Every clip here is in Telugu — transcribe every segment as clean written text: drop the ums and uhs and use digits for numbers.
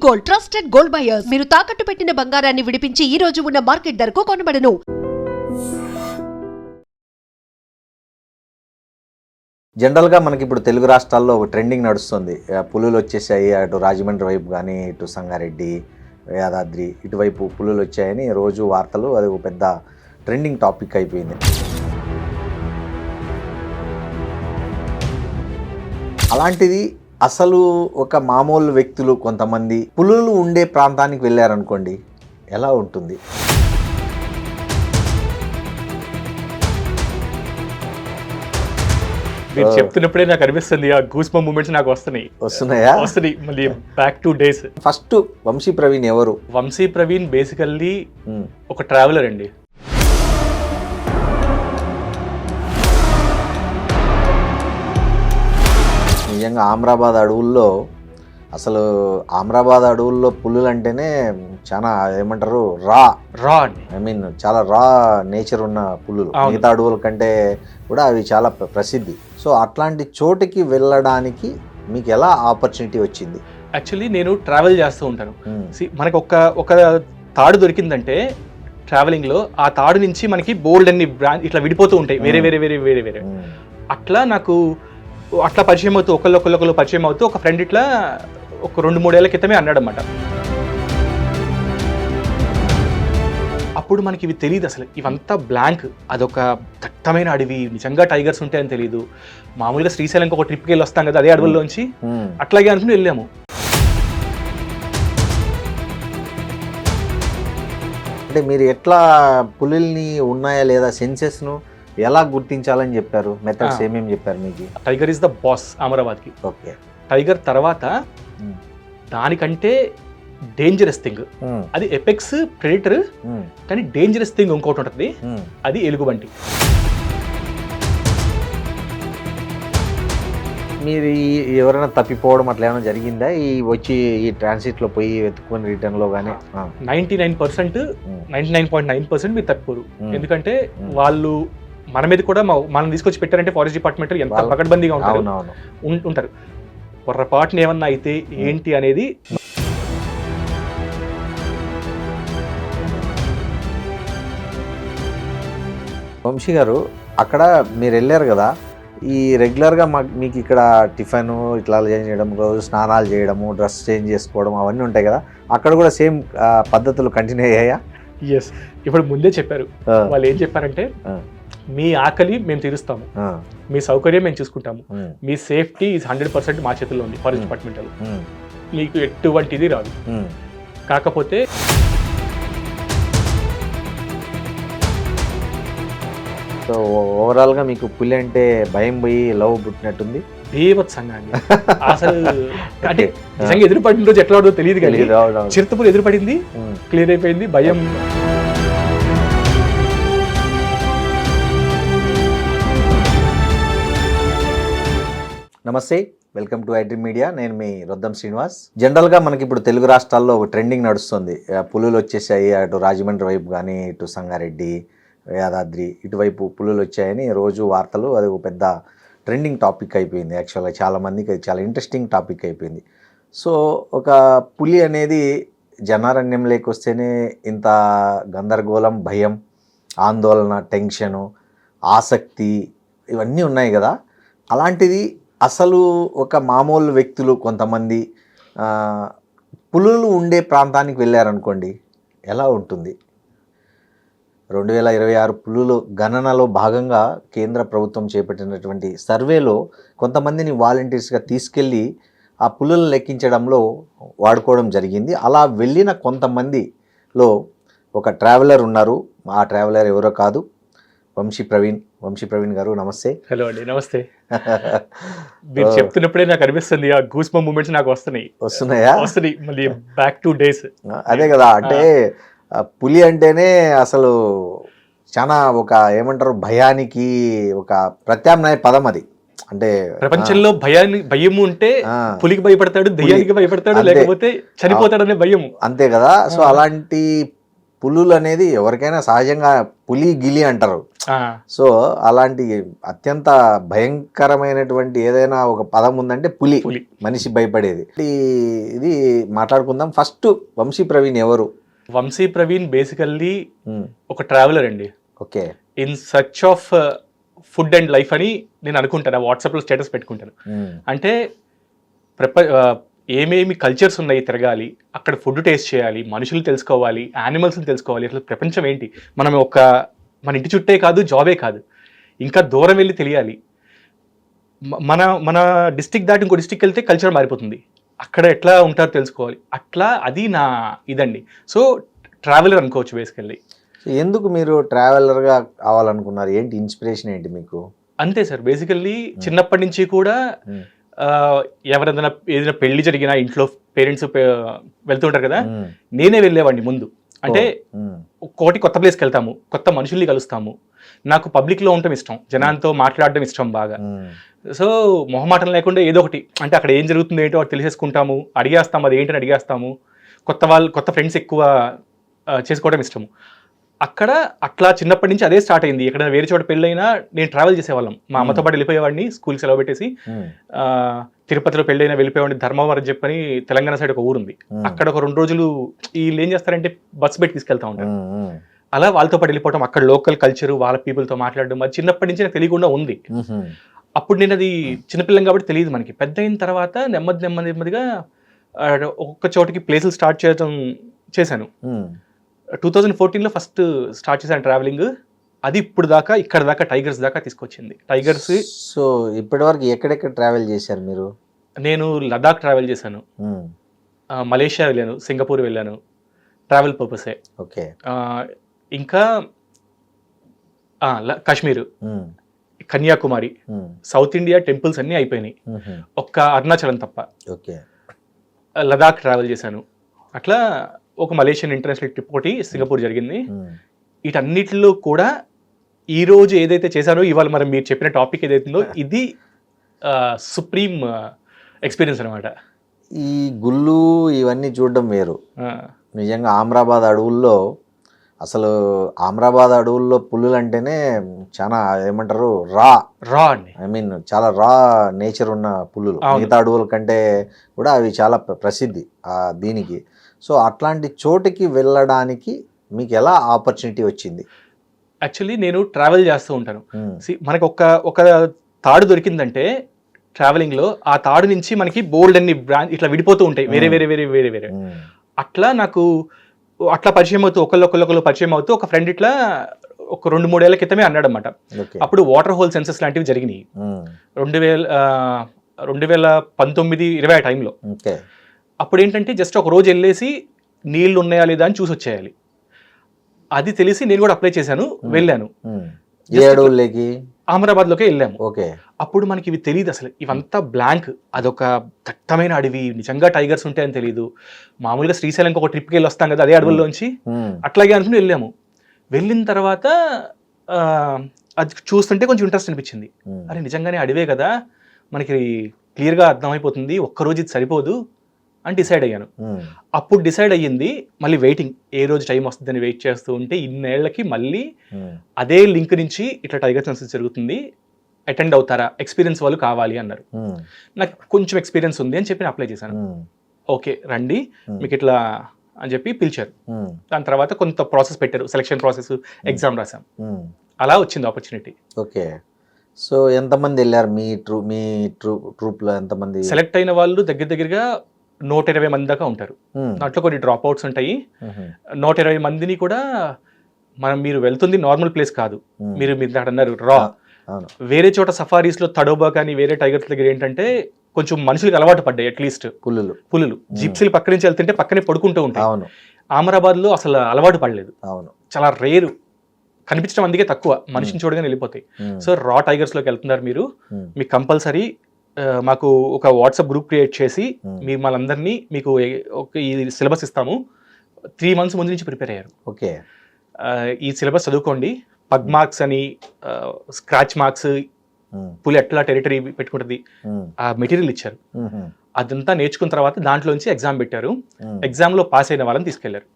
Gold, trusted gold buyers. మీరు తాకట్టు పెట్టిన బంగారాన్ని విడిపించి ఈ రోజు ఉన్న మార్కెట్ ధరకు కొనబడను. జనరల్గా మనకి ఇప్పుడు తెలుగు రాష్ట్రాల్లో ఒక ట్రెండింగ్ నడుస్తుంది. పులులు వచ్చేసాయి, అటు రాజమండ్రి వైపు కానీ, ఇటు సంగారెడ్డి, యాదాద్రి ఇటువైపు పులులు వచ్చాయని రోజు వార్తలు, అది ఒక పెద్ద ట్రెండింగ్ టాపిక్ అయిపోయింది. అలాంటిది అసలు ఒక మామూలు వ్యక్తులు కొంతమంది పులులు ఉండే ప్రాంతానికి వెళ్ళారనుకోండి, ఎలా ఉంటుంది? మీరు చెప్తున్నప్పుడే నాకు అనిపిస్తుంది, ఆ గూస్ బంప్ మూమెంట్స్ నాకు వస్తున్నాయా? వస్తున్నాయి మళ్ళీ back to days. First Vamsi Praveen ఎవరు? వంశీ ప్రవీణ్ బేసికల్లీ ఒక ట్రావెలర్ అండి. నిజంగా ఆమ్రాబాద్ అడవుల్లో, అసలు ఆమ్రాబాద్ అడవుల్లో పులులు అంటేనే చాలా ఏమంటారు, రా ఐ మీన్ చాలా రా నేచర్ ఉన్న పులులు. మిగతా అడవుల కంటే కూడా అవి చాలా ప్రసిద్ధి. సో అట్లాంటి చోటుకి వెళ్ళడానికి మీకు ఎలా ఆపర్చునిటీ వచ్చింది? యాక్చువల్లీ నేను ట్రావెల్ చేస్తూ ఉంటాను. మనకు ఒక తాడు దొరికిందంటే ట్రావెలింగ్లో ఆ తాడు నుంచి మనకి బోల్డ్ అన్ని ఇట్లా విడిపోతూ ఉంటాయి, వేరే వేరే వేరే వేరే వేరే. అట్లా నాకు అట్లా పరిచయం అవుతూ ఒకళ్ళు పరిచయం అవుతూ ఒక ఫ్రెండ్ ఇట్లా ఒక 2-3 ఏళ్ల క్రితమే అన్నాడు అన్నమాట. అప్పుడు మనకి ఇవి తెలియదు, అసలు ఇవంతా బ్లాంక్, అదొక దట్టమైన అడవి, నిజంగా టైగర్స్ ఉంటాయని తెలియదు. మామూలుగా శ్రీశైలంకి ఒక ట్రిప్కి వెళ్ళి వస్తాం కదా, అదే అడవుల్లోంచి అట్లాగే అనుకుని వెళ్ళాము. అంటే మీరు ఎట్లా పులుల్ని ఉన్నాయా లేదా సెన్సెస్ను ఎలా గుర్తించాలని చెప్పారు? మెథడ్స్ ఏమేమి చెప్పారు మీకు? టైగర్ ఇస్ ద బాస్ అమరాబాద్కి. ఓకే. టైగర్ తర్వాత దానికంటే డేంజరస్ థింగ్, అది ఎపెక్స్ ప్రెడిటర్, కానీ డేంజరస్ థింగ్ ఇంకోటి ఉంటుంది, అది ఎలుగుబంటి. మీరు ఎవరైనా తప్పిపోవడం అట్లా ఏమైనా జరిగిందా ఈ వచ్చి ఈ ట్రాన్సిట్లో పోయి వెతుక్కుని రిటర్న్లో కానీ? 99.9% మీరు తప్పిపోరు. ఎందుకంటే వాళ్ళు మన మీద కూడా మనం తీసుకొచ్చి పెట్టారంటే ఫారెస్ట్ డిపార్ట్మెంట్ ఎంత పకడ్బందీగా ఉంటారు. పొర్రపాటున ఏమన్నా అయితే ఏంటి అనేది. వంశీ గారు, అక్కడ మీరు వెళ్ళారు కదా, ఈ రెగ్యులర్గా మీకు ఇక్కడ టిఫిన్ ఇట్లా చేయడం, రోజు స్నానాలు చేయడము, డ్రెస్ చేంజ్ చేసుకోవడం అవన్నీ ఉంటాయి కదా, అక్కడ కూడా సేమ్ పద్ధతులు కంటిన్యూ అయ్యాయా? ఎస్. ఇప్పుడు ముందే చెప్పారు వాళ్ళు. ఏం చెప్పారంటే, మీ ఆకలి మేము తీరుస్తాము, మీ సౌకర్యం మేము చూసుకుంటాము, మీ సేఫ్టీ ఈజ్ 100% మా చేతుల్లో ఉంది ఫారెస్ట్ డిపార్ట్మెంట్. మీకు ఎటువంటిది రాదు. కాకపోతే సో ఓవరాల్గా మీకు పులి అంటే భయం పోయి లవ్ పుట్టినట్టుంది. బీభత్సంగా అండి అసలు. అంటే నిజంగా ఎదురుపడిన రోజు ఎట్లా ఉందో తెలియదు, కానీ చిరుతపులు ఎదురుపడింది, క్లియర్ అయిపోయింది భయం. నమస్తే, వెల్కమ్ టు ఐడ్రీమ్ మీడియా. నేను మీ రొద్దం శ్రీనివాస్. జనరల్గా మనకి ఇప్పుడు తెలుగు రాష్ట్రాల్లో ఒక ట్రెండింగ్ నడుస్తుంది. పులులు వచ్చేసాయి, అటు రాజమండ్రి వైపు కానీ, ఇటు సంగారెడ్డి, యాదాద్రి ఇటువైపు పులులు వచ్చాయని రోజు వార్తలు, అది ఒక పెద్ద ట్రెండింగ్ టాపిక్ అయిపోయింది. యాక్చువల్గా చాలామందికి అది చాలా ఇంట్రెస్టింగ్ టాపిక్ అయిపోయింది. సో ఒక పులి అనేది జనారణ్యంలోకి వస్తేనే ఇంత గందరగోళం, భయం, ఆందోళన, టెన్షను, ఆసక్తి ఇవన్నీ ఉన్నాయి కదా. అలాంటిది అసలు ఒక మామూలు వ్యక్తులు కొంతమంది పులులు ఉండే ప్రాంతానికి వెళ్ళారనుకోండి, ఎలా ఉంటుంది? 2026 పులులు గణనలో భాగంగా కేంద్ర ప్రభుత్వం చేపట్టినటువంటి సర్వేలో కొంతమందిని వాలంటీర్స్గా తీసుకెళ్ళి ఆ పులులను లెక్కించడంలో వాడుకోవడం జరిగింది. అలా వెళ్ళిన కొంతమందిలో ఒక ట్రావెలర్ ఉన్నారు. ఆ ట్రావెలర్ ఎవరో కాదు, వంశీ ప్రవీణ్. వంశీ ప్రవీణ్ గారు, నమస్తే. హలో అండి, నమస్తే. మీరు చెప్తున్నప్పుడే నాకు అనిపిస్తుంది, ఆ గూస్ బంప్ మూమెంట్స్ నాకు వస్తున్నాయా? మళ్ళీ బ్యాక్ టు డేస్. అదే కదా, అంటే పులి అంటేనే అసలు చాలా ఒక ఏమంటారు, భయానికి ఒక ప్రత్యామ్నాయ పదం అది. అంటే ప్రపంచంలో భయం ఉంటే పులికి భయపడతాడు, దెయ్యానికి భయపడతాడు, లేకపోతే చనిపోతాడనే భయం. అంతే కదా. సో అలాంటి పులులు అనేది ఎవరికైనా సహజంగా పులి గిలి అంటారు. సో అలాంటి అత్యంత భయంకరమైనటువంటి ఏదైనా ఒక పదం ఉందంటే పులి. మనిషి భయపడేది. ఇది మాట్లాడుకుందాం. ఫస్ట్ వంశీ ప్రవీణ్ ఎవరు? వంశీ ప్రవీణ్ బేసికల్లీ ఒక ట్రావెలర్ అండి. Okay. In search of food and life అని నేను అనుకుంటాను. వాట్సాప్లో స్టేటస్ పెట్టుకుంటాను. అంటే ఏమేమి కల్చర్స్ ఉన్నాయి తిరగాలి, అక్కడ ఫుడ్ టేస్ట్ చేయాలి, మనుషులు తెలుసుకోవాలి, యానిమల్స్ని తెలుసుకోవాలి, అసలు ప్రపంచం ఏంటి, మనం మన ఇంటి చుట్టే కాదు, జాబే కాదు, ఇంకా దూరం వెళ్ళి తెలియాలి. మన డిస్టిక్ దాటి ఇంకో డిస్టిక్ వెళ్తే కల్చర్ మారిపోతుంది, అక్కడ ఎట్లా ఉంటారో తెలుసుకోవాలి. అట్లా అది నా ఇదండి. సో ట్రావెలర్ అనుకోవచ్చు బేసికల్లీ. ఎందుకు మీరు ట్రావెలర్గా కావాలనుకున్నారు? ఏంటి ఇన్స్పిరేషన్ ఏంటి మీకు? అంతే సార్, బేసికల్లీ చిన్నప్పటి నుంచి కూడా ఎవరైనా ఏదైనా పెళ్లి జరిగినా ఇంట్లో పేరెంట్స్ వెళ్తుంటారు కదా, నేనే వెళ్ళేవాడిని ముందు. అంటే ఒకటి కొత్త ప్లేస్కి వెళ్తాము, కొత్త మనుషుల్ని కలుస్తాము. నాకు పబ్లిక్లో ఉండటం ఇష్టం, జనాలతో మాట్లాడడం ఇష్టం బాగా. సో మొహమాటం లేకుండా ఏదో ఒకటి, అంటే అక్కడ ఏం జరుగుతుందో ఏంటో వాటి తెలిసేసుకుంటాము, అడిగేస్తాము, అది ఏంటని అడిగేస్తాము. కొత్త ఫ్రెండ్స్ ఎక్కువ చేసుకోవడం ఇష్టము. అక్కడ అట్లా చిన్నప్పటి నుంచి అదే స్టార్ట్ అయింది. ఎక్కడైనా వేరే చోట పెళ్ళైనా నేను ట్రావెల్ చేసేవాళ్ళం. మా అమ్మతో పాటు వెళ్ళిపోయేవాడిని, స్కూల్కి సెలవు పెట్టేసి. తిరుపతిలో పెళ్ళైనా వెళ్ళిపోయేవాడిని. ధర్మవరం చెప్పని తెలంగాణ సైడ్ ఒక ఊరుంది, అక్కడ ఒక 2 రోజులు వీళ్ళు ఏం చేస్తారంటే బస్ పెట్టి తీసుకెళ్తా ఉంటారు. అలా వాళ్ళతో పాటు వెళ్ళిపోవడం, అక్కడ లోకల్ కల్చర్, వాళ్ళ పీపుల్తో మాట్లాడడం, అది చిన్నప్పటి నుంచి నాకు తెలియకుండా ఉంది. అప్పుడు నేను అది చిన్నపిల్లం కాబట్టి తెలియదు మనకి. పెద్ద అయిన తర్వాత నెమ్మదిగా ఒక్కొక్క చోటికి ప్లేసులు స్టార్ట్ చేశాను. 2014లో ఫస్ట్ స్టార్ట్ చేశాను ట్రావెలింగ్. అది ఇప్పుడు దాకా ఇక్కడ దాకా టైగర్స్ దాకా తీసుకొచ్చింది. టైగర్స్. సో ఇప్పటివరకు ఎక్కడెక్కడ ట్రావెల్ చేశారు మీరు? నేను లదాఖ్ ట్రావెల్ చేశాను, మలేషియా వెళ్ళాను, సింగపూర్ వెళ్ళాను, ట్రావెల్ పర్పసే. ఓకే. ఇంకా Kashmir, Kanyakumari, south India temples అన్నీ అయిపోయినాయి, ఒక్క అరుణాచలం తప్ప. ఓకే. లదాఖ్ ట్రావెల్ చేశాను. అట్లా ఒక మలేషియన్ ఇంటర్నేషనల్ ట్రిప్ ఒకటి సింగపూర్ జరిగింది. వీటన్నిటిలో కూడా ఈ రోజు ఏదైతే చేశానో, ఇవాళ మరి మీరు చెప్పిన టాపిక్ ఏదైతుందో, ఇది సుప్రీం ఎక్స్పీరియన్స్ అనమాట. ఈ గుళ్ళు ఇవన్నీ చూడడం వేరు. నిజంగా ఆమ్రాబాద్ అడవుల్లో, అసలు ఆమ్రాబాద్ అడవుల్లో పులులు అంటేనే చాలా ఏమంటారు, రా అండి. ఐ మీన్ చాలా రా నేచర్ ఉన్న పులులు. మిగతా అడవుల కంటే కూడా అవి చాలా ప్రసిద్ధి దీనికి. సో అట్లాంటి చోటుకి వెళ్ళడానికి మీకు ఎలా ఆపర్చునిటీ వచ్చింది? యాక్చువల్లీ నేను ట్రావెల్ చేస్తూ ఉంటాను. మనకు ఒక తాడు దొరికిందంటే ట్రావెలింగ్లో, ఆ తాడు నుంచి మనకి బోల్డ్ అన్ని ఇట్లా విడిపోతూ ఉంటాయి, వేరే. అట్లా నాకు అట్లా పరిచయం అవుతూ ఒకళ్ళు పరిచయం అవుతూ, ఒక ఫ్రెండ్ ఇట్లా ఒక 2-3 ఏళ్ల క్రితమే అన్నాడు అనమాట. అప్పుడు వాటర్ హోల్ సెన్సెస్ లాంటివి జరిగినాయి 2019-20 ఆ టైంలో. అప్పుడు ఏంటంటే జస్ట్ ఒక రోజు వెళ్ళేసి నీళ్లు ఉన్నాయా లేదా అని చూసి వచ్చేయాలి. అది తెలిసి నేను కూడా అప్లై చేశాను, వెళ్ళాను. అమరాబాద్లోకి వెళ్ళాము. అప్పుడు మనకి ఇవి తెలియదు అసలు, ఇవంతా బ్లాంక్. అదొక దట్టమైన అడవి, నిజంగా టైగర్స్ ఉంటాయని తెలియదు. మామూలుగా శ్రీశైలంకి ఒక ట్రిప్కి వెళ్ళి వస్తాం కదా, అదే అడవుల్లోంచి, అట్లాగే అనుకుని వెళ్ళాము. వెళ్ళిన తర్వాత అది చూస్తుంటే కొంచెం ఇంట్రెస్ట్ అనిపించింది. అరే నిజంగానే అడవే కదా, మనకి క్లియర్గా అర్థమైపోతుంది, ఒక్కరోజు ఇది సరిపోదు అని డిసైడ్ అయ్యాను. అప్పుడు డిసైడ్ అయ్యింది, మళ్ళీ వెయిటింగ్, ఏ రోజు టైం వస్తుందని వెయిట్ చేస్తూ ఉంటే, ఇన్నేళ్లకి మళ్ళీ అదే లింక్ నుంచి ఇట్లా టైగర్ సెన్సస్ జరుగుతుంది, అటెండ్ అవుతారా, ఎక్స్పీరియన్స్ వాళ్ళు కావాలి అన్నారు. నాకు కొంచెం ఎక్స్పీరియన్స్ ఉంది అని చెప్పి అప్లై చేశాను. ఓకే రండి మీకు ఇట్లా అని చెప్పి పిలిచారు. దాని తర్వాత కొంత ప్రాసెస్ పెట్టారు, సెలక్షన్ ప్రాసెస్, ఎగ్జామ్ రాసాం. అలా వచ్చింది ఆపర్చునిటీ. ఓకే. సో ఎంతమంది వెళ్ళారు మీ ట్రూప్లో? ఎంతమంది సెలెక్ట్ అయిన వాళ్ళు? దగ్గరగా 120 మంది దాకా ఉంటారు. దాంట్లో కొన్ని డ్రాప్ అవుట్స్ ఉంటాయి. 120 మందిని కూడా మీరు వెళ్తుంది నార్మల్ ప్లేస్ కాదు. మీరు అన్నారు రా, వేరే చోట సఫారీస్ లో తడోబా కానీ వేరే టైగర్స్ దగ్గర ఏంటంటే కొంచెం మనుషులకు అలవాటు పడ్డాయి. అట్లీస్ట్ పులులు జిప్సీలు పక్క నుంచి వెళ్తుంటే పక్కనే పడుకుంటూ ఉంటాయి. అమరాబాద్ లో అసలు అలవాటు పడలేదు, చాలా రేరు, కనిపించడం అందుకే తక్కువ, మనిషిని చూడగానే వెళ్ళిపోతాయి. సో రా టైగర్స్ లోకి వెళ్తున్నారు మీరు, మీకు కంపల్సరీ మాకు ఒక వాట్సాప్ గ్రూప్ క్రియేట్ చేసి మిమ్మల్ని మీకు ఈ సిలబస్ ఇస్తాము. 3 months ముందు నుంచి ప్రిపేర్ అయ్యారు. ఓకే. ఈ సిలబస్ చదువుకోండి, పగ్ మార్క్స్ అని, స్క్రాచ్ మార్క్స్, పులి ఎట్లా టెరిటరీ పెట్టుకుంటుంది, ఆ మెటీరియల్ ఇచ్చారు. అదంతా నేర్చుకున్న తర్వాత దాంట్లోంచి ఎగ్జామ్ పెట్టారు. ఎగ్జామ్ లో పాస్ అయిన వాళ్ళని తీసుకెళ్లారు.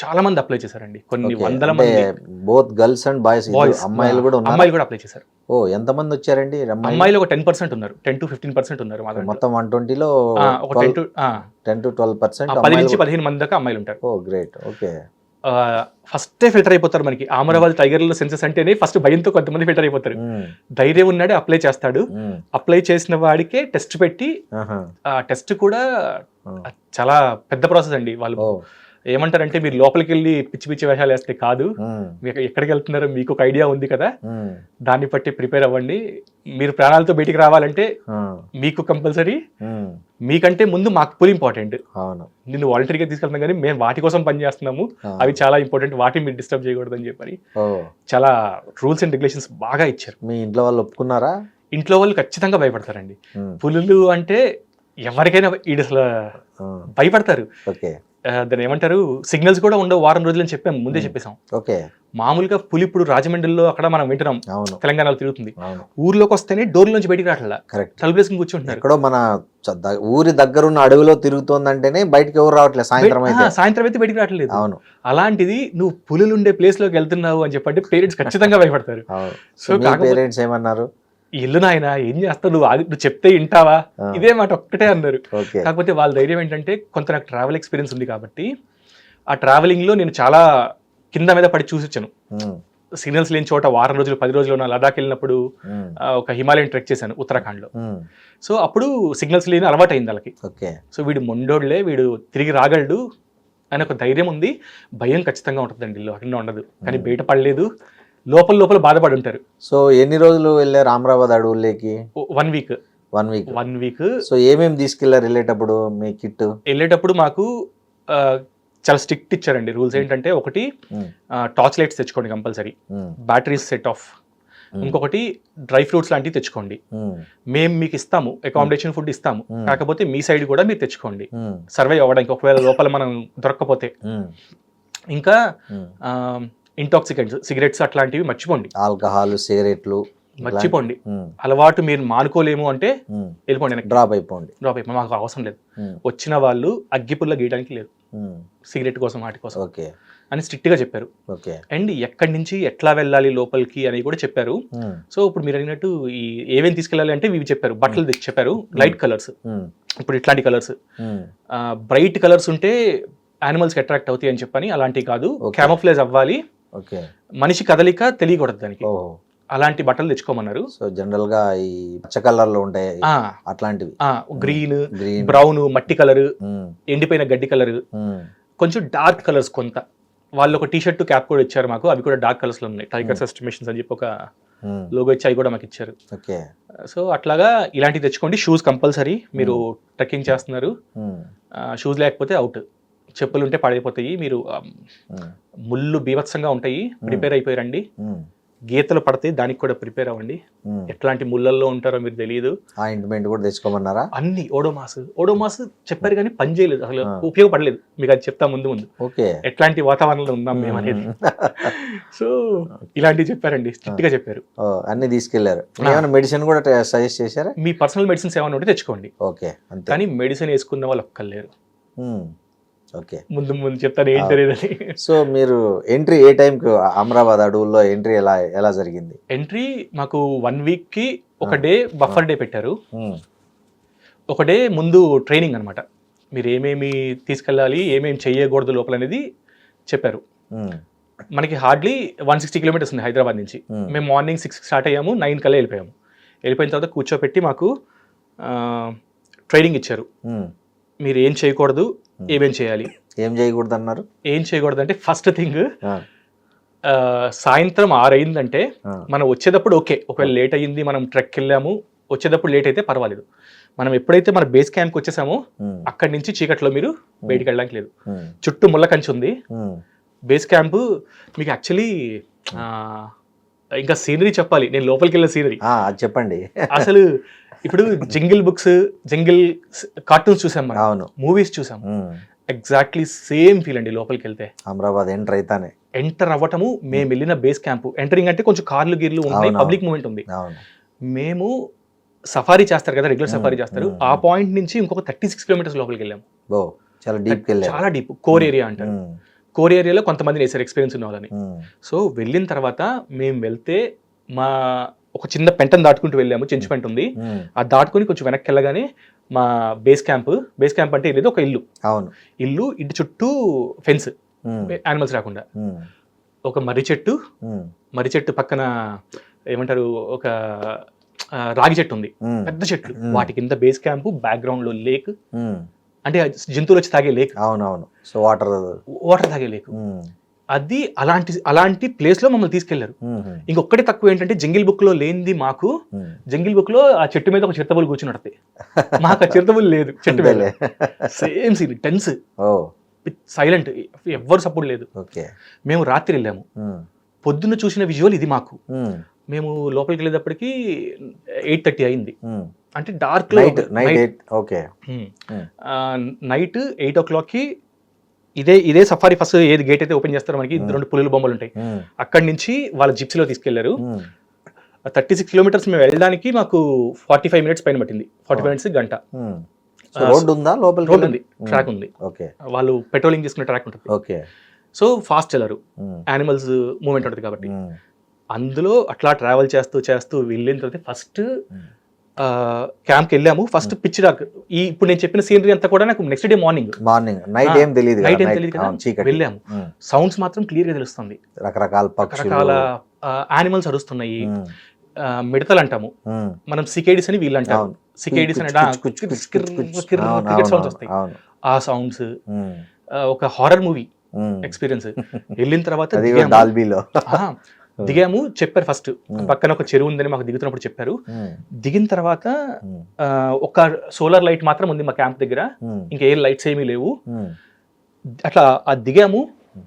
చాలా మంది అప్లై చేశారండి, కొన్ని Okay. వందల అంటే మంది. Both girls and boys boys, అమ్మాయిలు కూడా ఉన్నారు. అమ్మాయిలు కూడా అప్లై చేశారు. ఓ ఎంతమంది వచ్చారండి అమ్మాయిలు ఒక 10% ఉన్నారు, 10 to 15% ఉన్నారు మా దాంట్లో. మొత్తం 120లో ఒక 10 to 10-12% 10 నుంచి 15 మంది దాకా అమ్మాయిలు ఉంటారు. ఓ గ్రేట్. ఓకే. ఫస్టే ఫిల్టర్ అయిపోతారు మనకి. అమరావతి టైగర్ల సెన్సెస్ అంటేనే ఫస్ట్ భయంతో కొంతమంది ఫిల్టర్ అయిపోతారు. ధైర్యం ఉన్నాడే అప్లై చేస్తాడు. అప్లై చేసిన వాడికే టెస్ట్ పెట్టి, ఆ టెస్ట్ కూడా చాలా పెద్ద ప్రాసెస్ అండి. వాళ్ళు ఏమంటారంటే, మీరు లోపలికి వెళ్ళి పిచ్చి పిచ్చి వేషాలు వేస్తే కాదు, మీకు ఎక్కడికి వెళ్తున్నారో మీకు ఒక ఐడియా ఉంది కదా, దాన్ని బట్టి ప్రిపేర్ అవ్వండి. మీరు ప్రాణాలతో బయటికి రావాలంటే మీకు కంపల్సరీ, మీకంటే ముందు మాకు పుల్ ఇంపార్టెంట్. నిన్ను వాలంటరీగా తీసుకెళ్తాం కానీ మేము వాటి కోసం పనిచేస్తున్నాము, అవి చాలా ఇంపార్టెంట్, వాటిని మీరు డిస్టర్బ్ చేయకూడదు అని చెప్పని చాలా రూల్స్ అండ్ రెగ్యులేషన్స్ బాగా ఇచ్చారు. మీ ఇంట్లో వాళ్ళు ఒప్పుకున్నారా? ఇంట్లో వాళ్ళు ఖచ్చితంగా భయపడతారండి. పులులు అంటే ఎవరికైనా అసలు భయపడతారు. దాన్ని ఏమంటారు, సిగ్నల్స్ కూడా ఉండవు వారం రోజులు అని చెప్పాము, ముందే చెప్పేసాం. మామూలుగా పులి ఇప్పుడు రాజమండ్రిలో అక్కడ మనం వింటున్నాం, తెలంగాణలో తిరుగుతుంది. ఊర్లోకి వస్తేనే డోర్ నుంచి బయటికి రావట్లా, తలుపులేసుకుని కూర్చుంటున్నారు. ఇక్కడ మన ఊరి దగ్గర ఉన్న అడవిలో తిరుగుతోందంటేనే బయటకి ఎవరు రావట్లేదు, సాయంత్రం అయితే బయటికి రావట్లేదు. అలాంటిది నువ్వు పులులు ఉండే ప్లేస్ లోకి వెళ్తున్నావు అని చెప్పంటే పేరెంట్స్ ఖచ్చితంగా భయపడతారు. సో పేరెంట్స్ ఏమన్నారు, ఇల్లు నాయన ఏం చేస్తావు, నువ్వు చెప్తే వింటావా, ఇదే మాట ఒక్కటే అన్నారు. కాకపోతే వాళ్ళ ధైర్యం ఏంటంటే, కొంత నాకు ట్రావెల్ ఎక్స్పీరియన్స్ ఉంది కాబట్టి ఆ ట్రావెలింగ్ లో నేను చాలా కింద మీద పడి చూసి వచ్చాను. సిగ్నల్స్ లేని చోట వారం రోజులు 10 రోజులు ఉన్న లడాక్ వెళ్ళినప్పుడు ఒక హిమాలయన్ ట్రెక్ చేశాను ఉత్తరాఖండ్ లో. సో అప్పుడు సిగ్నల్స్ లేని అలవాటు అయింది వాళ్ళకి. సో వీడు మొండోడ్లే, వీడు తిరిగి రాగలడు అని ఒక ధైర్యం ఉంది. భయం ఖచ్చితంగా ఉంటుందండి, ఇల్లు అక్కడ ఉండదు. కానీ బయట పడలేదు, లోపల బాధపడి ఉంటారు. సో ఎన్ని రోజులు వెళ్ళారు అమరాబాద్ అడవుల్లోకి? 1 వీక్. సో ఏమేమి తీసుకెళ్లారు వెళ్ళేటప్పుడు? మీ కిట్ వెళ్ళేటప్పుడు మాకు చాలా స్ట్రిక్ట్ ఇచ్చారండి రూల్స్. ఏంటంటే, ఒకటి టార్చ్ లైట్స్ తెచ్చుకోండి కంపల్సరీ, బ్యాటరీస్ సెట్ ఆఫ్, ఇంకొకటి డ్రై ఫ్రూట్స్ లాంటివి తెచ్చుకోండి. మేము మీకు ఇస్తాము, అకామిడేషన్ ఫుడ్ ఇస్తాము, కాకపోతే మీ సైడ్ కూడా మీరు తెచ్చుకోండి సర్వైవ్ అవ్వడానికి, ఒకవేళ లోపల మనం దొరక్కపోతే. ఇంకా ఇంటాక్సికెంట్స్, సిగరెట్స్ అట్లాంటివి మర్చిపోండి, ఆల్కహాల్, సిగరెట్లు మర్చిపోండి. అలవాటు మీరు మానుకోలేము అంటే వెళ్ళిపోండి, డ్రాప్ అయిపోండి. మాకు అవసరం లేదు. వచ్చిన వాళ్ళు అగ్గిపుల్ల గీయడానికి లేదు, సిగరెట్ కోసం వాటి కోసం అని స్ట్రిక్ట్ గా చెప్పారు. అండ్ ఎక్కడి నుంచి ఎట్లా వెళ్ళాలి లోపలికి అని కూడా చెప్పారు. సో ఇప్పుడు మీరు అడిగినట్టు ఈ ఏమేమి తీసుకెళ్ళాలి అంటే ఇవి చెప్పారు. బట్టలు చెప్పారు, లైట్ కలర్స్, ఇప్పుడు ఇట్లాంటి కలర్స్, బ్రైట్ కలర్స్ ఉంటే యానిమల్స్ కి అట్రాక్ట్ అవుతాయి అని చెప్పని, అలాంటివి కాదు, క్యామోఫ్లేజ్ అవ్వాలి, మనిషి కదలిక తెలియకూడదు దానికి, అలాంటి బట్టలు తెచ్చుకోమన్నారు. సో జనరల్ గా ఈ పచ్చ కలర్ లో ఉంటాయి అట్లాంటివి, గ్రీన్, బ్రౌన్, మట్టి కలర్, ఎండిపోయిన గడ్డి కలర్, కొంచెం డార్క్ కలర్స్. కొంత వాళ్ళు ఒక టీ-షర్ట్, క్యాప్ కూడా ఇచ్చారు మాకు, అవి కూడా డార్క్ కలర్స్ లో ఉన్నాయి. టైగర్స్ ఎస్టిమేషన్స్ అని చెప్పి ఒక లోగో ఇచ్చి అవి కూడా మాకు ఇచ్చారు. సో అట్లాగా ఇలాంటివి తెచ్చుకోండి. షూస్ కంపల్సరీ, మీరు ట్రెక్కింగ్ చేస్తున్నారు, షూస్ లేకపోతే అవుట్. చెప్పులు ఉంటే పాడైపోతాయి, మీరు ముళ్ళు బీభత్సంగా ఉంటాయి, ప్రిపేర్ అయిపోయారండి. గీతలు పడితే దానికి కూడా ప్రిపేర్ అవ్వండి, ఎట్లాంటి ముళ్ళల్లో ఉంటారో మీరు తెలియదు. ఆయింట్మెంట్ కూడా తెచ్చుకోమన్నారా? అన్ని ఓడోమాస్ చెప్పారు కానీ పని చేయలేదు, అసలు ఉపయోగపడలేదు. మీకు అది చెప్తా ముందు ఎట్లాంటి వాతావరణంలో ఉన్నాం మేము అనేది. సో ఇలాంటివి చెప్పారండి, స్ట్రిక్ట్ గా చెప్పారు. అన్ని తీసుకెళ్లారు. మెడిసిన్ కూడా సజెస్ట్ చేశారా? మీ పర్సనల్ మెడిసిన్స్ ఏమైనా ఉంటే తెచ్చుకోండి, కానీ మెడిసిన్ వేసుకున్న వాళ్ళు ఒక్కలేరు. ముందు చెప్తాను ఏం తెలియదని. సో మీరు ఎంట్రీ ఏ టైంకి అమరాబాద్ అడవుల్లో ఎంట్రీ ఎలా జరిగింది? ఎంట్రీ మాకు 1 వీక్ కి ఒక డే బఫర్ డే పెట్టారు. ఒక డే ముందు ట్రైనింగ్ అనమాట, మీరు ఏమేమి తీసుకెళ్ళాలి, ఏమేమి చెయ్యకూడదు లోపల అనేది చెప్పారు. మనకి హార్డ్లీ 160 కిలోమీటర్స్ ఉంది హైదరాబాద్ నుంచి. మేము మార్నింగ్ 6 స్టార్ట్ అయ్యాము, 9 కల్లా వెళ్ళిపోయాము. వెళ్ళిపోయిన తర్వాత కూర్చోపెట్టి మాకు ట్రైనింగ్ ఇచ్చారు. మీరు ఏం చేయకూడదు, ఏమేం చేయాలి. ఏం చేయకూడదు అన్నారు? ఏం చేయకూడదు అంటే, ఫస్ట్ థింగ్, సాయంత్రం 6 అయిందంటే మనం వచ్చేటప్పుడు ఓకే, ఒకవేళ లేట్ అయ్యింది, మనం ట్రెక్ వెళ్ళాము, వచ్చేటప్పుడు లేట్ అయితే పర్వాలేదు. మనం ఎప్పుడైతే మన బేస్ క్యాంప్కి వచ్చేసామో అక్కడి నుంచి చీకట్లో మీరు బయటికి వెళ్ళడానికి లేదు. చుట్టూ ముళ్ళ కంచి ఉంది బేస్ క్యాంప్. మీకు యాక్చువల్లీ ఇంకా సీనరీ చెప్పాలి, నేను లోపలికి వెళ్ళిన సీనరీ చెప్పండి. అసలు ఇప్పుడు జింగిల్ బుక్స్, జింగిల్ కార్టూన్స్ చూసాం, మనం మూవీస్ చూసాం, ఎగ్జాక్ట్లీ సేమ్ ఫీల్ అండి. లోపలికి వెళ్తే అమరాబాద్ ఎంటర్ అవ్వటము, మేము వెళ్ళిన బేస్ క్యాంప్, ఎంటరింగ్ అంటే కొంచెం కార్లు గీర్లు ఉన్నాయి, పబ్లిక్ మూవ్మెంట్ ఉంది. మేము సఫారీ చేస్తారు కదా, రెగ్యులర్ సఫారీ చేస్తారు, ఆ పాయింట్ నుంచి ఇంకొక 36 కిలోమీటర్స్ లోపలికి వెళ్ళాము. చాలా డీప్, కోర్ ఏరియా అంటారు. కోర్ ఏరియాలో కొంతమందిని వేసారు ఎక్స్పీరియన్స్ ఉన్న వాళ్ళని. సో వెళ్ళిన తర్వాత మేము వెళ్తే మా ఒక చిన్న పెంటను దాటుకుంటూ వెళ్ళాము, చెంచు పెంట ఉంది. ఆ దాటుకుని కొంచెం వెనక్కి వెళ్ళగానే మా బేస్ క్యాంప్ అంటే ఏదో ఒక ఇల్లు. అవును, ఇల్లు ఇంటి చుట్టూ ఫెన్స్, యానిమల్స్ రాకుండా. ఒక మర్రి చెట్టు పక్కన ఏమంటారు ఒక రాగి చెట్టు ఉంది, పెద్ద చెట్లు. వాటి కింద బేస్ క్యాంప్, బ్యాక్గ్రౌండ్ లో లేక్, అంటే జంతువులు వచ్చి తాగే లేక్. అవునవును, సో వాటర్ తాగే లేక్. అది అలాంటి ప్లేస్ లో మమ్మల్ని తీసుకెళ్లారు. ఇంకొకటి తక్కువ ఏంటంటే జంగిల్ బుక్ లో లేనిది మాకు, జంగిల్ బుక్ లో ఆ చెట్టు మీద ఒక చిరుతపులి కూర్చున్నట్టు, మాకు ఆ చిరుతపులి లేదు చెట్టు మీద. సేమ్ సీన్, టెన్స్, సైలెంట్, ఎవ్వరు సపోర్ట్ లేదు. మేము రాత్రి వెళ్ళాము, పొద్దున్న చూసిన విజువల్ ఇది మాకు. మేము లోపలికి వెళ్ళేటప్పటికి 8:30 అయింది, అంటే డార్క్ నైట్ 8 o'clock ఇదే సఫారీ ఫస్ట్ ఏది గేట్ అయితే ఓపెన్ చేస్తారో మనకి 2 పులుల బొమ్మలు ఉంటాయి, అక్కడి నుంచి వాళ్ళ జిప్సీలో తీసుకెళ్లారు. 36 kilometers మేము వెళ్ళడానికి మాకు 45 minutes పైన పట్టింది, 40 minutes గంట. రోడ్ ఉందా లోపల? రోడ్ ఉంది, ట్రాక్ ఉంది, వాళ్ళు పెట్రోలింగ్ చేసుకునే ట్రాక్ ఉంటుంది. సో ఫాస్ట్ వెళ్ళరు, యానిమల్స్ మూవ్మెంట్ ఉంటుంది కాబట్టి. అందులో అట్లా ట్రావెల్ చేస్తూ వెళ్ళిన తర్వాత ఫస్ట్ క్యాంప్కి వెళ్ళాము. ఫస్ట్ పిచ్ డార్క్, ఇప్పుడు నేను చెప్పిన సీనరీ అంతా కూడా నాకు నెక్స్ట్ డే మార్నింగ్ నైట్ ఏం తెలియదు కదా, వెళ్ళాము. సౌండ్స్ మాత్రం క్లియర్ గా తెలుస్తుంది, రకరకాల యానిమల్స్ అరుస్తున్నాయి. మిడతలు అంటాము మనం, సికేడిస్ అని వీళ్ళు అంటారు. సికేడిస్ అంటే సౌండ్స్ వస్తాయి, ఆ సౌండ్స్. ఒక హారర్ మూవీ ఎక్స్పీరియన్స్. వెళ్ళిన తర్వాత దిగాము, చెప్పారు ఫస్ట్ పక్కన ఒక చెరువు ఉందని మాకు దిగుతున్నప్పుడు చెప్పారు. దిగిన తర్వాత ఒక సోలార్ లైట్ మాత్రం ఉంది మా క్యాంప్ దగ్గర, ఇంకా ఏ లైట్స్ ఏమీ లేవు. అట్లా దిగాము.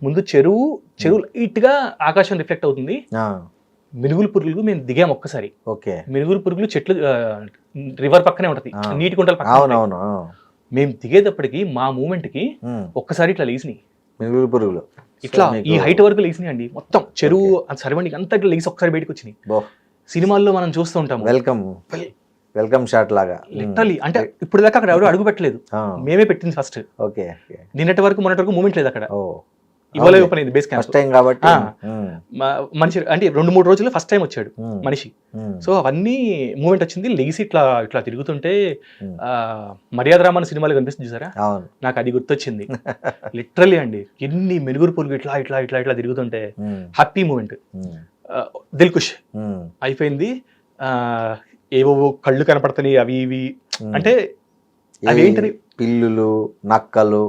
ముందు చెరువు లైట్ గా ఆకాశం రిఫ్లెక్ట్ అవుతుంది. మినుగులు పురుగులు మేము దిగాము ఒక్కసారి. మినుగులు పురుగులు చెట్లు రివర్ పక్కనే ఉంటది, నీటి కుంటల పక్కన. మేము దిగేటప్పటికి మా మూమెంట్ కి ఒక్కసారి ఇట్లా లేచినాయి మినుగులు పురుగులు, ఇట్లా ఈ హైట్ వరకు లేచినాయి అండి. మొత్తం చెరువు సర్వెండింగ్ అంతా ఇట్లా లేచి ఒక్కసారి బయటకు వచ్చినాయి. సినిమాల్లో మనం చూస్తూ ఉంటాము వెల్కమ్ షాట్ లాగా, లిటరలీ. అంటే ఇప్పుడు దాకా అక్కడ ఎవరు అడుగు పెట్టలేదు, మేమే పెట్టింది ఫస్ట్. నిన్నటి వరకు మొన్నటి వరకు మూమెంట్ లేదు అక్కడ. ఇవాళ ఓపెన్ అయింది బేస్ క్యాంప్ కాబట్టి. మనిషి అంటే 2-3 రోజులు ఫస్ట్ టైం వచ్చాడు మనిషి. సో అవన్నీ మూమెంట్ వచ్చింది, లేచి ఇట్లా తిరుగుతుంటే మర్యాద రామన్ సినిమాలు కనిపిస్తుంది చూసారా, నాకు అది గుర్తొచ్చింది. లిటరలీ అండి, ఎన్ని మెరుగురు పురుగు ఇట్లా తిరుగుతుంటే హ్యాపీ మూమెంట్. దిల్కుష్ అయిపోయింది. ఏవో కళ్ళు కనపడుతున్నాయి, అవి ఇవి. అంటే అవి ఏంటని, పిల్లులు, నక్కలు,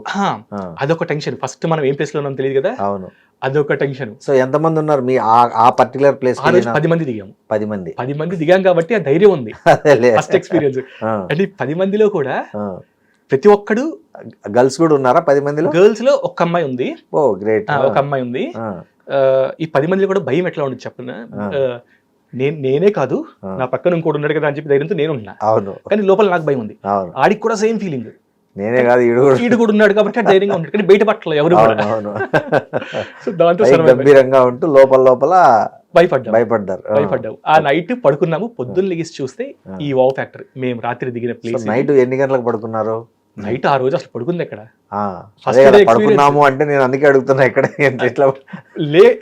అదొక టెన్షన్. ఫస్ట్ మనం ఏం ప్లేస్ లో ఉన్నాం తెలియదు కదా, అవును, అదొక టెన్షన్. సో ఎంతమంది ఉన్నారు మీ ఆ పర్టికులర్ ప్లేస్? 10 మంది దిగాము. 10 మంది దిగాం కాబట్టి ఆ ధైర్యం ఉంది, ఫస్ట్ ఎక్స్పీరియన్స్. అంటే 10 మందిలో కూడా ప్రతి ఒక్కడు, గర్ల్స్ కూడా ఉన్నారా 10 మందిలో? గర్ల్స్ లో ఒక అమ్మాయి ఉంది. ఓ గ్రేట్. ఒక అమ్మాయి ఉంది. ఈ 10 మందిలో కూడా భయం ఎట్లా ఉండదు చెప్పనా, నేనే కాదు నా పక్కన ఇంకోటి ఉన్నాడు కదా అని చెప్పి ధైర్యంతో నేను ఉన్నా. అవును, కానీ లోపల నాకు భయం ఉంది. ఆడికి కూడా సేమ్ ఫీలింగ్, నేనే కాదు ఈడు కూడా ఉన్నాడు కాబట్టి ధైర్యంగా ఉంటాడు, కానీ బయట పట్ల ఎవరు సో దాంతో గంభీరంగా ఉంటూ లోపల భయపడ్డారు. ఆ నైట్ పడుకున్నాము. పొద్దున్న లెగిసి చూస్తే ఈ వావ్ ఫ్యాక్టరీ మేము రాత్రి దిగిన ప్లేస్. నైట్ ఎన్ని గంటలకు పడుకున్నారు? నైట్ ఆ రోజు అసలు పడుకుంది ఎక్కడ పడుకున్నాము అంటే నేను అందుకే అడుగుతున్నా, ఇక్కడ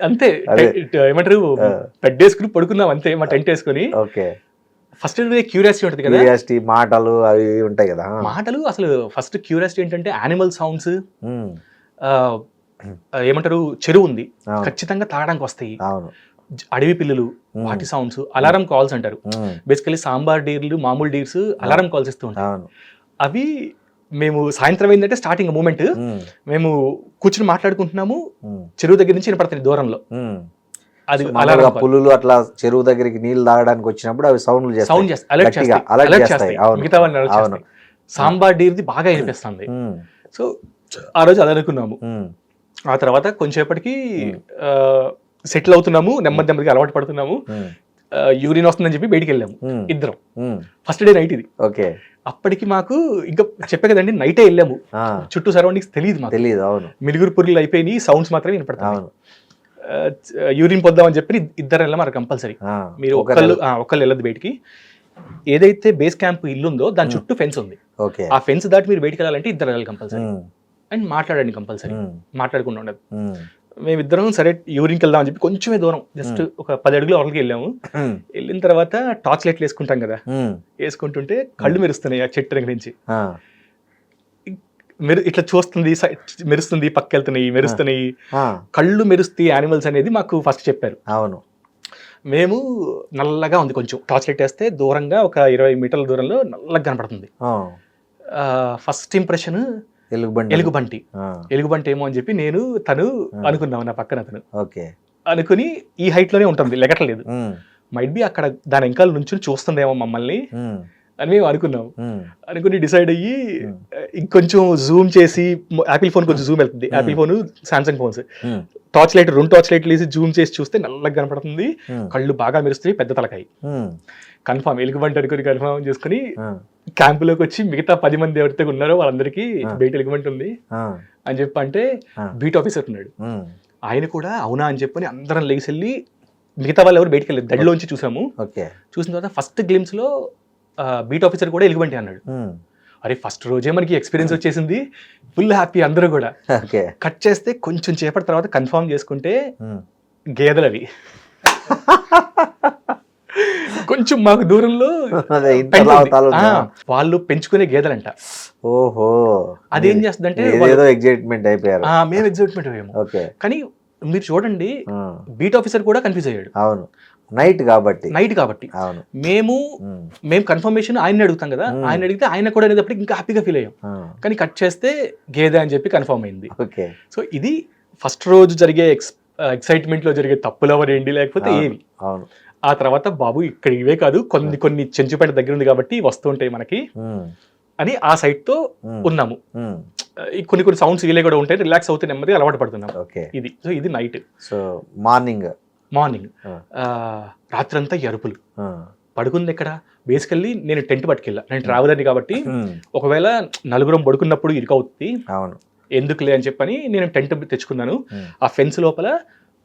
అంతే ఏమంటారు, బెడ్ వేసుకుని పడుకున్నాం అంతే, మా టెంట్ వేసుకుని. ఫస్ట్ క్యూరియాసిటీ ఉంటుంది కదా, క్యూరియాసిటీ, మాటలు అవి ఉంటాయి కదా. మాటలు అసలు ఫస్ట్ క్యూరియాసిటీ ఏంటంటే యానిమల్ సౌండ్స్. ఏమంటారు, చెరువు ఉంది, ఖచ్చితంగా తాగడానికి వస్తాయి. అడవి పిల్లలు, వాటి సౌండ్స్, అలారం కాల్స్ అంటారు. బేసికలీ సాంబార్ డీర్లు, మామూలు డీర్స్ అలారం కాల్స్ ఇస్తూ ఉంటాయి. అవి మేము సాయంత్రం ఏంటంటే స్టార్టింగ్ మూమెంట్, మేము కూర్చుని మాట్లాడుకుంటున్నాము, చెరువు దగ్గర నుంచి వినపడుతుంది దూరంలో. అది పులులు అట్లా చెరువు దగ్గరికి నీళ్లు తాగడానికి వచ్చినప్పుడు అవి సౌండ్ చేస్తాయి. మిగతా సాంబార్ డీర్ది బాగా వినిపిస్తుంది. సో ఆ రోజు అది అనుకున్నాము. ఆ తర్వాత కొంచెంసేపటికి సెటిల్ అవుతున్నాము, నెమ్మదిగా అలవాటు పడుతున్నాము. యూరిన్ వస్తుందని చెప్పి బయటికి వెళ్ళాము ఇద్దరం. ఫస్ట్ డే నైట్ ఇది. అప్పటికి మాకు ఇంకా చెప్పే కదండి, నైటే వెళ్ళాము, చుట్టూ సరౌండింగ్స్ తెలియదు మాకు. మిలుగురు పురుగులు అయిపోయినాయి, సౌండ్స్ మాత్రమే వినపడతాయి. యూరిన్ పొద్దామని చెప్పి ఇద్దరు వెళ్ళాము కంపల్సరీ. మీరు ఒక్కళ్ళు వెళ్ళదు బయటికి. ఏదైతే బేస్ క్యాంప్ ఇల్లు ఉందో దాని చుట్టూ ఫెన్స్ ఉంది. ఆ ఫెన్స్ దాటి మీరు బయటికి వెళ్ళాలంటే ఇద్దరు వెళ్ళాలి కంపల్సరీ. అండ్ మాట్లాడండి కంపల్సరీ, ఉమ్, మాట్లాడకుండా ఉండదు. ఉమ్, మేమిద్దరం సరే యూరిన్కి వెళ్దాం అని చెప్పి కొంచెమే దూరం, జస్ట్ ఒక 10 అడుగులు అవతలకి వెళ్ళాము. ఉమ్, వెళ్ళిన తర్వాత టార్చ్ లైట్లు వేసుకుంటాం కదా, ఉమ్, వేసుకుంటుంటే కళ్ళు మెరుస్తున్నాయి ఆ చెట్టు దగ్గర నుంచి. ఆ, ఇట్లా చూస్తుంది, మెరుస్తుంది, పక్క వెళ్తున్నాయి, మెరుస్తున్నాయి, ఆ, కళ్ళు మెరుస్తాయి యానిమల్స్ అనేది మాకు ఫస్ట్ చెప్పారు. అవును. మేము నల్లగా ఉంది, కొంచెం టార్చ్ లైట్ వేస్తే దూరంగా ఒక 20 మీటర్ల దూరంలో నల్లగా కనపడుతుంది. ఆ, ఫస్ట్ ఇంప్రెషన్ ఎలుగుబంటి. ఎలుగుబంటి, ఆ, ఎలుగుబంటి ఏమో అని చెప్పి తను అనుకున్నాం, నా పక్కన అతను ఓకే. అనుకుని ఈ హైట్ లోనే ఉంటుంది, లెగట్లేదు. ఉమ్, మైట్ బి అక్కడ దాని వెనకాల నుంచి చూస్తుందేమో మమ్మల్ని ఉమ్, అని మేము అనుకున్నాం. ఉమ్, అనుకుని డిసైడ్ అయ్యి ఇంకొంచెం జూమ్ చేసి, యాపిల్ ఫోన్ కొంచెం జూమ్ వెళ్తుంది, యాపిల్ ఫోన్ సామ్సంగ్ ఫోన్స్, ఉమ్, టార్చ్ లైట్ 2 టార్చ్ లైట్లు వేసి జూమ్ చేసి చూస్తే నల్లగా కనపడుతుంది, ఉమ్, కళ్ళు బాగా మెరుస్తాయి, పెద్ద తలకాయి. ఉమ్, కన్ఫామ్ ఎలుగుబంటి అనుకుని కన్ఫామ్ చేసుకుని ఆ, క్యాంపులోకి వచ్చి మిగతా 10 మంది ఎవరైతే ఉన్నారో వాళ్ళందరికీ ఆ. బయట ఎలుగుబంటి ఉంది ఆ, అని అని చెప్పి అంటే ఆ. బీట్ ఆఫీసర్ ఉన్నాడు, ఉమ్, ఆయన కూడా అవునా అని చెప్పని అందరం లేచి వెళ్ళి, మిగతా వాళ్ళు ఎవరు బయటికి వెళ్ళలేదు, దడిలోంచి చూసాము. ఓకే. చూసిన తర్వాత ఫస్ట్ గ్లిమ్స్ లో బీట్ ఆఫీసర్ కూడా ఎలుగుబంటి అన్నాడు. ఉమ్, అరే ఫస్ట్ రోజే మనకి ఎక్స్పీరియన్స్ వచ్చేసింది, ఫుల్ హ్యాపీ అందరూ కూడా. ఓకే. కట్ చేస్తే కొంచెం సేపటి తర్వాత కన్ఫర్మ్ చేసుకుంటే ఉమ్, గేదెలు అవి కొంచెం మాకు దూరంలో అదే ఇంత పెంట ఉంది. లావతాలు ఉందా? వాళ్ళు పెంచుకునే గేదెలంట. ఓహో, అదేం చేస్తుందంటే ఏదో ఎగ్జైట్మెంట్ అయిపోయారు. మేము ఎగ్జైట్మెంట్ అయ్యాము. ఓకే. కానీ మీరు చూడండి, ఆ, బీట్ ఆఫీసర్ కూడా కన్ఫ్యూజ్ అయ్యాడు, అవును, నైట్ కాబట్టి. నైట్ కాబట్టి. అవును. మేము కన్ఫర్మేషన్ ఆయన అడుగుతాం కదా, Hmm. ఆయన అడిగితే ఆయన కూడా అనేటప్పటికి ఇంకా హ్యాపీగా ఫీల్ అయ్యాం. ఆ, కానీ కట్ చేస్తే గేదె అని చెప్పి కన్ఫర్మ్ అయింది. ఓకే. సో ఇది ఫస్ట్ రోజు జరిగే ఎక్సైట్మెంట్ లో జరిగే తప్పులు ఎవరేంటి, లేకపోతే అవును. ఏవి. అవును. ఆ తర్వాత బాబు ఇక్కడ ఇవే కాదు, కొన్ని చెంచుపేట దగ్గర ఉంది కాబట్టి వస్తూ ఉంటాయి మనకి ఉమ్, అని ఆ సైట్ తో ఉమ్, ఉన్నాము. ఉమ్, ఈ కొన్ని సౌండ్స్ వీలే కూడా ఉంటాయి, రిలాక్స్ అవుతే నెమ్మది అలవాటు పడుతున్నాం. ఓకే. ఇది నైట్. So morning. మార్నింగ్ ఆ. రాత్రంతా ఎరుపులు. ఆ, పడుకుంది ఎక్కడ, బేసికల్లీ నేను టెంట్ పట్టుకెళ్ళా, నేను ట్రావెలర్ని కాబట్టి ఉమ్, ఒకవేళ నలుగురం పడుకున్నప్పుడు ఇరుకవుతుంది, అవును. ఎందుకులే అని చెప్పని నేను టెంట్ తెచ్చుకున్నాను. ఉమ్, ఆ ఫెన్స్ లోపల